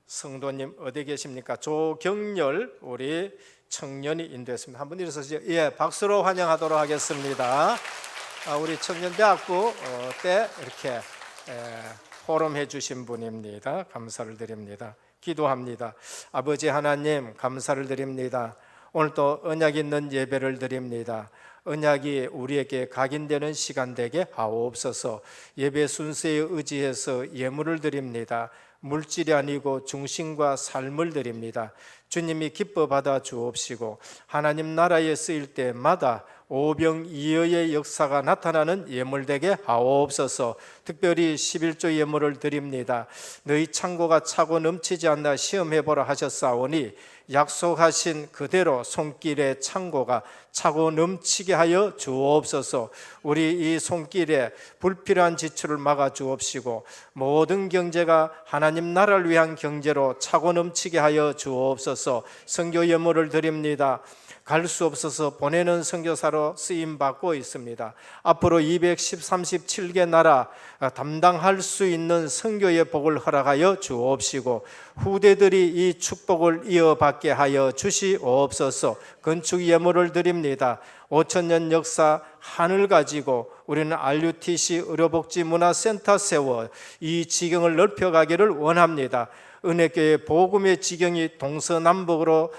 성도님 어디 계십니까? 조경렬 우리 청년이 인도했습니다. 한번 일어서시죠. 예, 박수로 환영하도록 하겠습니다. 우리 청년대학부 때 이렇게 포럼해 주신 분입니다. 감사를 드립니다. 기도합니다. 아버지 하나님 감사를 드립니다. 오늘 또 언약 있는 예배를 드립니다. 언약이 우리에게 각인되는 시간 되게 하옵소서. 예배 순서에 의지해서 예물을 드립니다. 물질이 아니고 중심과 삶을 드립니다. 주님이 기뻐 받아 주옵시고 하나님 나라에 쓰일 때마다 오병이어의 역사가 나타나는 예물 되게 하옵소서. 특별히 11조 예물을 드립니다. 너희 창고가 차고 넘치지 않나 시험해보라 하셨사오니 약속하신 그대로 손길의 창고가 차고 넘치게 하여 주옵소서. 우리 이 손길에 불필요한 지출을 막아 주옵시고 모든 경제가 하나님 나라를 위한 경제로 차고 넘치게 하여 주옵소서. 선교 예물을 드립니다. 갈 수 없어서 보내는 선교사로 쓰임 받고 있습니다. 앞으로 237개 나라 담당할 수 있는 선교의 복을 허락하여 주옵시고 후대들이 이 축복을 이어받게 하여 주시옵소서. 건축 예물을 드립니다. 5,000년 역사 한을 가지고 우리는 RUTC 의료복지문화센터 세워 이 지경을 넓혀가기를 원합니다. 은혜교회 복음의 지경이 동서남북으로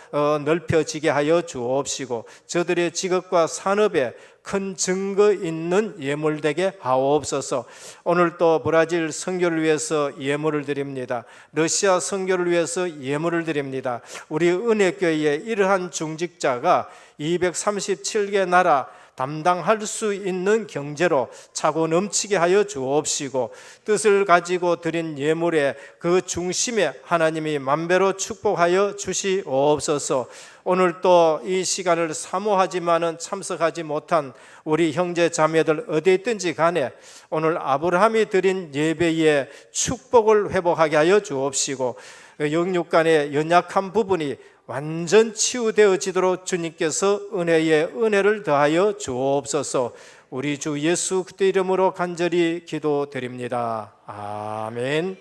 넓혀지게 하여 주옵시고 저들의 직업과 산업에 큰 증거 있는 예물 되게 하옵소서. 오늘 또 브라질 선교를 위해서 예물을 드립니다. 러시아 선교를 위해서 예물을 드립니다. 우리 은혜교회에 이러한 중직자가 237개 나라 담당할 수 있는 경제로 차고 넘치게 하여 주옵시고 뜻을 가지고 드린 예물의 그 중심에 하나님이 만배로 축복하여 주시옵소서. 오늘 또 이 시간을 사모하지만은 참석하지 못한 우리 형제 자매들 어디에 있든지 간에 오늘 아브라함이 드린 예배의 축복을 회복하게 하여 주옵시고 영육간의 연약한 부분이 완전 치유되어지도록 주님께서 은혜에 은혜를 더하여 주옵소서. 우리 주 예수 그리스도 이름으로 간절히 기도드립니다. 아멘.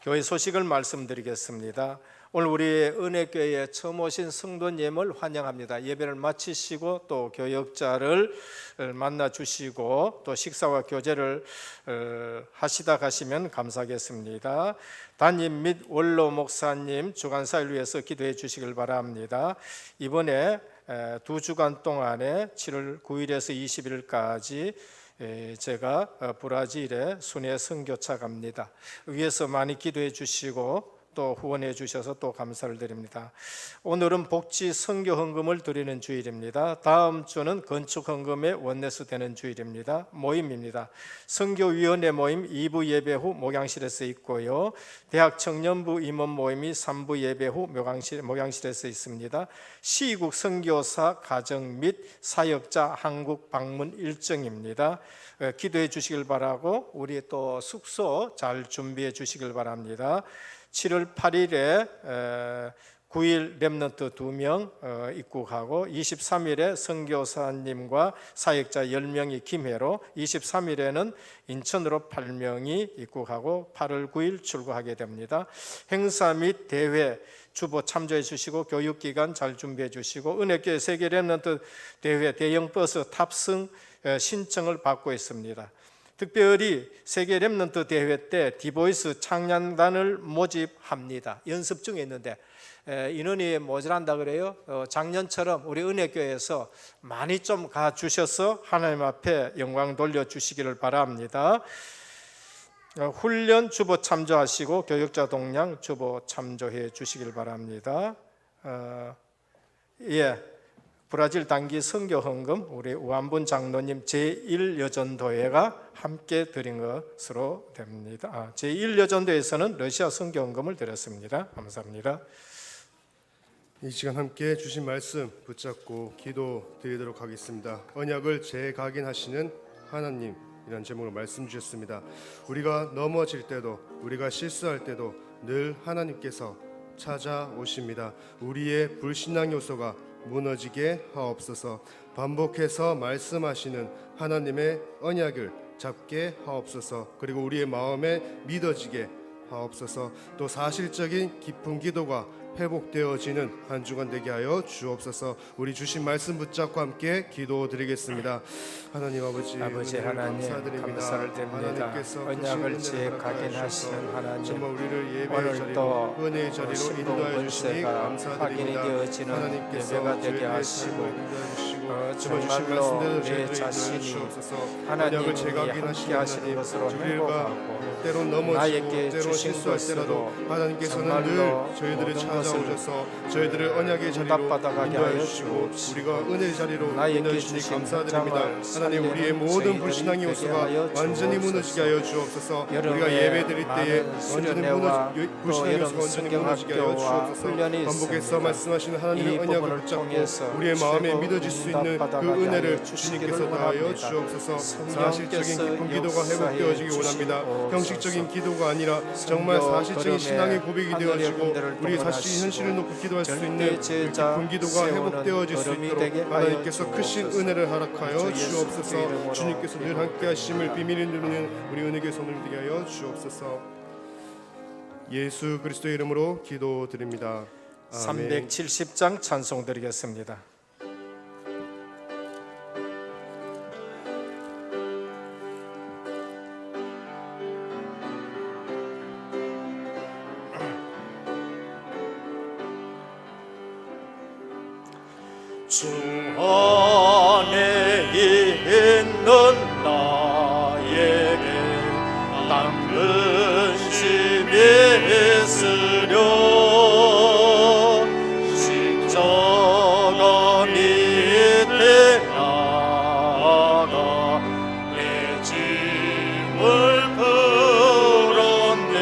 교회 소식을 말씀드리겠습니다. 오늘 우리 은혜교회에 처음 오신 성도님을 환영합니다. 예배를 마치시고 또 교역자를 만나 주시고 또 식사와 교제를 하시다 가시면 감사하겠습니다. 담임 및 원로 목사님 주간사를 위해서 기도해 주시길 바랍니다. 이번에 2주간 동안에 7월 9일에서 20일까지 제가 브라질에 순회 선교차 갑니다. 위에서 많이 기도해 주시고 또 후원해 주셔서 또 감사를 드립니다. 오늘은 복지 선교 헌금을 드리는 주일입니다. 다음 주는 건축 헌금의 원내수 되는 주일입니다. 모임입니다. 선교위원회 모임 2부 예배 후 목양실에서 있고요. 대학 청년부 임원 모임이 3부 예배 후 목양실에서 있습니다. 시국 선교사 가정 및 사역자 한국 방문 일정입니다. 기도해 주시길 바라고 우리 또 숙소 잘 준비해 주시길 바랍니다. 7월 8일에 9일 렘넌트 2명 입국하고 23일에 선교사님과 사역자 10명이 김해로 23일에는 인천으로 8명이 입국하고 8월 9일 출국하게 됩니다. 행사 및 대회 주보 참조해 주시고 교육기간 잘 준비해 주시고 은혜교회 세계 렘넌트 대회 대형 버스 탑승 신청을 받고 있습니다. 특별히 세계 렘넌트 대회 때 디보이스 창량단을 모집합니다. 연습 중에 있는데 인원이 모자란다 그래요. 작년처럼 우리 은혜교회에서 많이 좀 가주셔서 하나님 앞에 영광 돌려주시기를 바랍니다. 훈련 주보 참조하시고 교역자 동량 주보 참조해 주시길 바랍니다. 브라질 단기 선교 헌금 우리 우한분 장로님 제1여전도회가 함께 드린 것으로 됩니다. 제1여전도회에서는 러시아 선교 헌금을 드렸습니다. 감사합니다. 이 시간 함께 주신 말씀 붙잡고 기도 드리도록 하겠습니다. 언약을 재각인하시는 하나님, 이런 제목으로 말씀 주셨습니다. 우리가 넘어질 때도, 우리가 실수할 때도 늘 하나님께서 찾아오십니다. 우리의 불신앙 요소가 무너지게 하옵소서. 반복해서 말씀하시는 하나님의 언약을 잡게 하옵소서. 그리고 우리의 마음에 믿어지게 하옵소서. 또 사실적인 깊은 기도가 회복되어지는 한 주간 되게 하여 주옵소서. 우리 주신 말씀 붙잡고 함께 기도드리겠습니다. 하나님 아버지 하나님 감사드립니다. 감사를 드립니다. 하나님께서 언약을 크신 은혜를 재각인하시는 하나님, 정말 우리를 예배의 오늘 자리로 또 은혜의 자리로 인도하여 주시니 신봉 감사드립니다. 확인이 되어지는 하나님께서 예배가 되게 저희들의 하시고, 삶을 인도해 주시고 정말 주신 정말로 말씀대로 내 저희들을 인도해 자신이 주옵소서. 하나님이 언약을 함께 재각인하시는 하시는 하나님, 것으로 우리가 행복하고 때론 넘어지고 나에게 때론 주신 실수할 것으로 때라도 하나님께서는 정말로 늘 저희들을 모든 찾아오셔서 저희들을 언약의 자리로 응답받아가게 인도하여 하여 주시고 주옵시고, 우리가 은혜의 자리로 나에게 인도해 주시니 주신 감사드립니다. 현장을 하나님, 우리의 살리는 모든 저희들이 불신앙의 되게 요소가 하여 완전히 주옵소서. 무너지게 하여 주옵소서. 우리가 여름에 예배 드릴 때에 많은 완전히 수련회와 불신앙의 또 요소가 완전히 무너지게 하여 성경학교와 주옵소서. 훈련이 반복해서 있습니다. 말씀하시는 이 하나님의 언약을 부분을 붙잡고 통해서 우리의 마음에 최고 믿어질 수 있는 그 응답받아가게 은혜를 하여 주시기를 주님께서 다하여 원합니다. 주옵소서. 성령께서 사실적인 깊은 기도가 회복되어지기 원합니다. 역사해 형식적인 주시옵소서. 기도가 아니라 정말 선교 사실적인 걸음에 신앙의 고백이 하늘의 되어지고 군대를 우리 자신의 동원하시고 현실을 놓고 기도할 수 절대 있는 그 제자 깊은 기도가 세우는 회복되어질 수 걸음이 있도록 되게 하여 하나님께서 크신 주옵소서. 은혜를 허락하여 주 예수 주옵소서. 이름으로 주님께서 늘 함께 하심을 비밀을 누리는 우리 은혜교회 손을 되게 하여 주옵소서. 예수 그리스도의 이름으로 기도드립니다. 아멘. 370장 찬송 드리겠습니다. 주 안에 있는 나에게 난 근심이 있으려 십자가 밑에 나가 내 짐을 풀었네.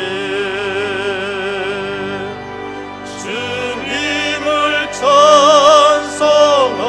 주님을 찬송하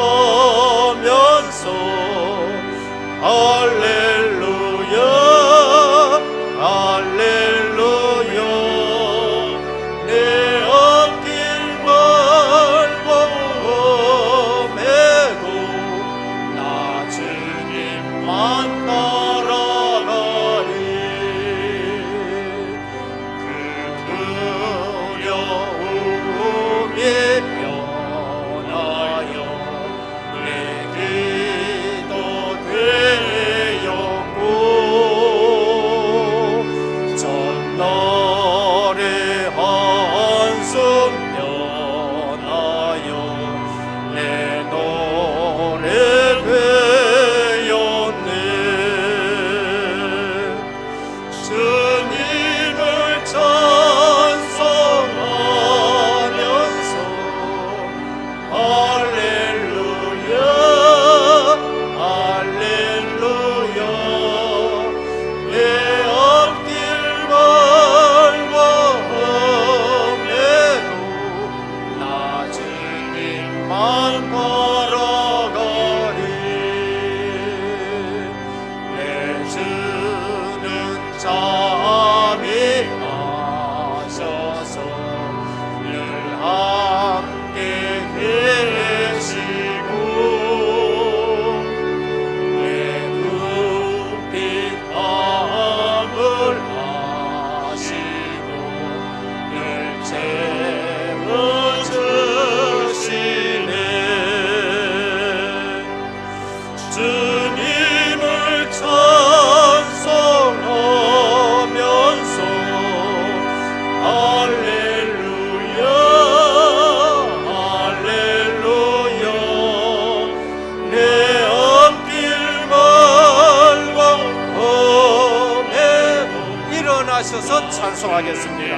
찬송하겠습니다.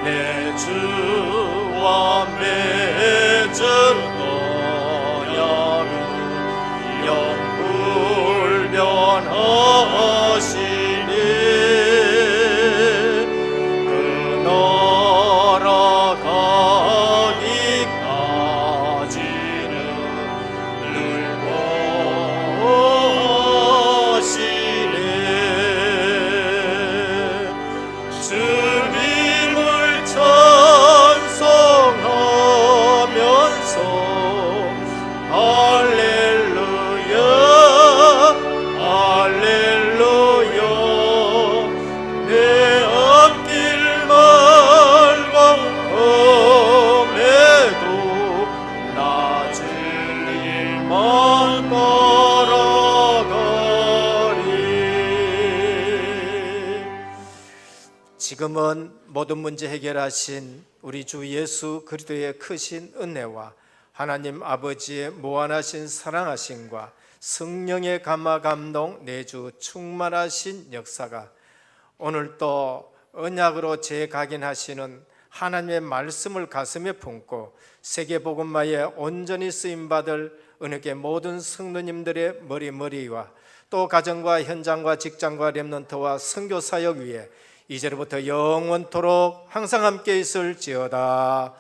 내 주와 맺은 언약은 영불변하시니 그 나라 가기까지는 늘 보시네. 주님을 찬송하면서 할렐루야 할렐루야 내 앞길 말과 험해도 낮은 일만 따라가리. 지금은 모든 문제 해결하신 우리 주 예수 그리스도의 크신 은혜와 하나님 아버지의 무한하신 사랑하심과 성령의 감화 감동 내주 충만하신 역사가 오늘 또 언약으로 재각인하시는 하나님의 말씀을 가슴에 품고 세계복음화에 온전히 쓰임받을 은혜의 모든 성도님들의 머리와 또 가정과 현장과 직장과 렘넌트와 선교사역 위에 이제로부터 영원토록 항상 함께 있을지어다.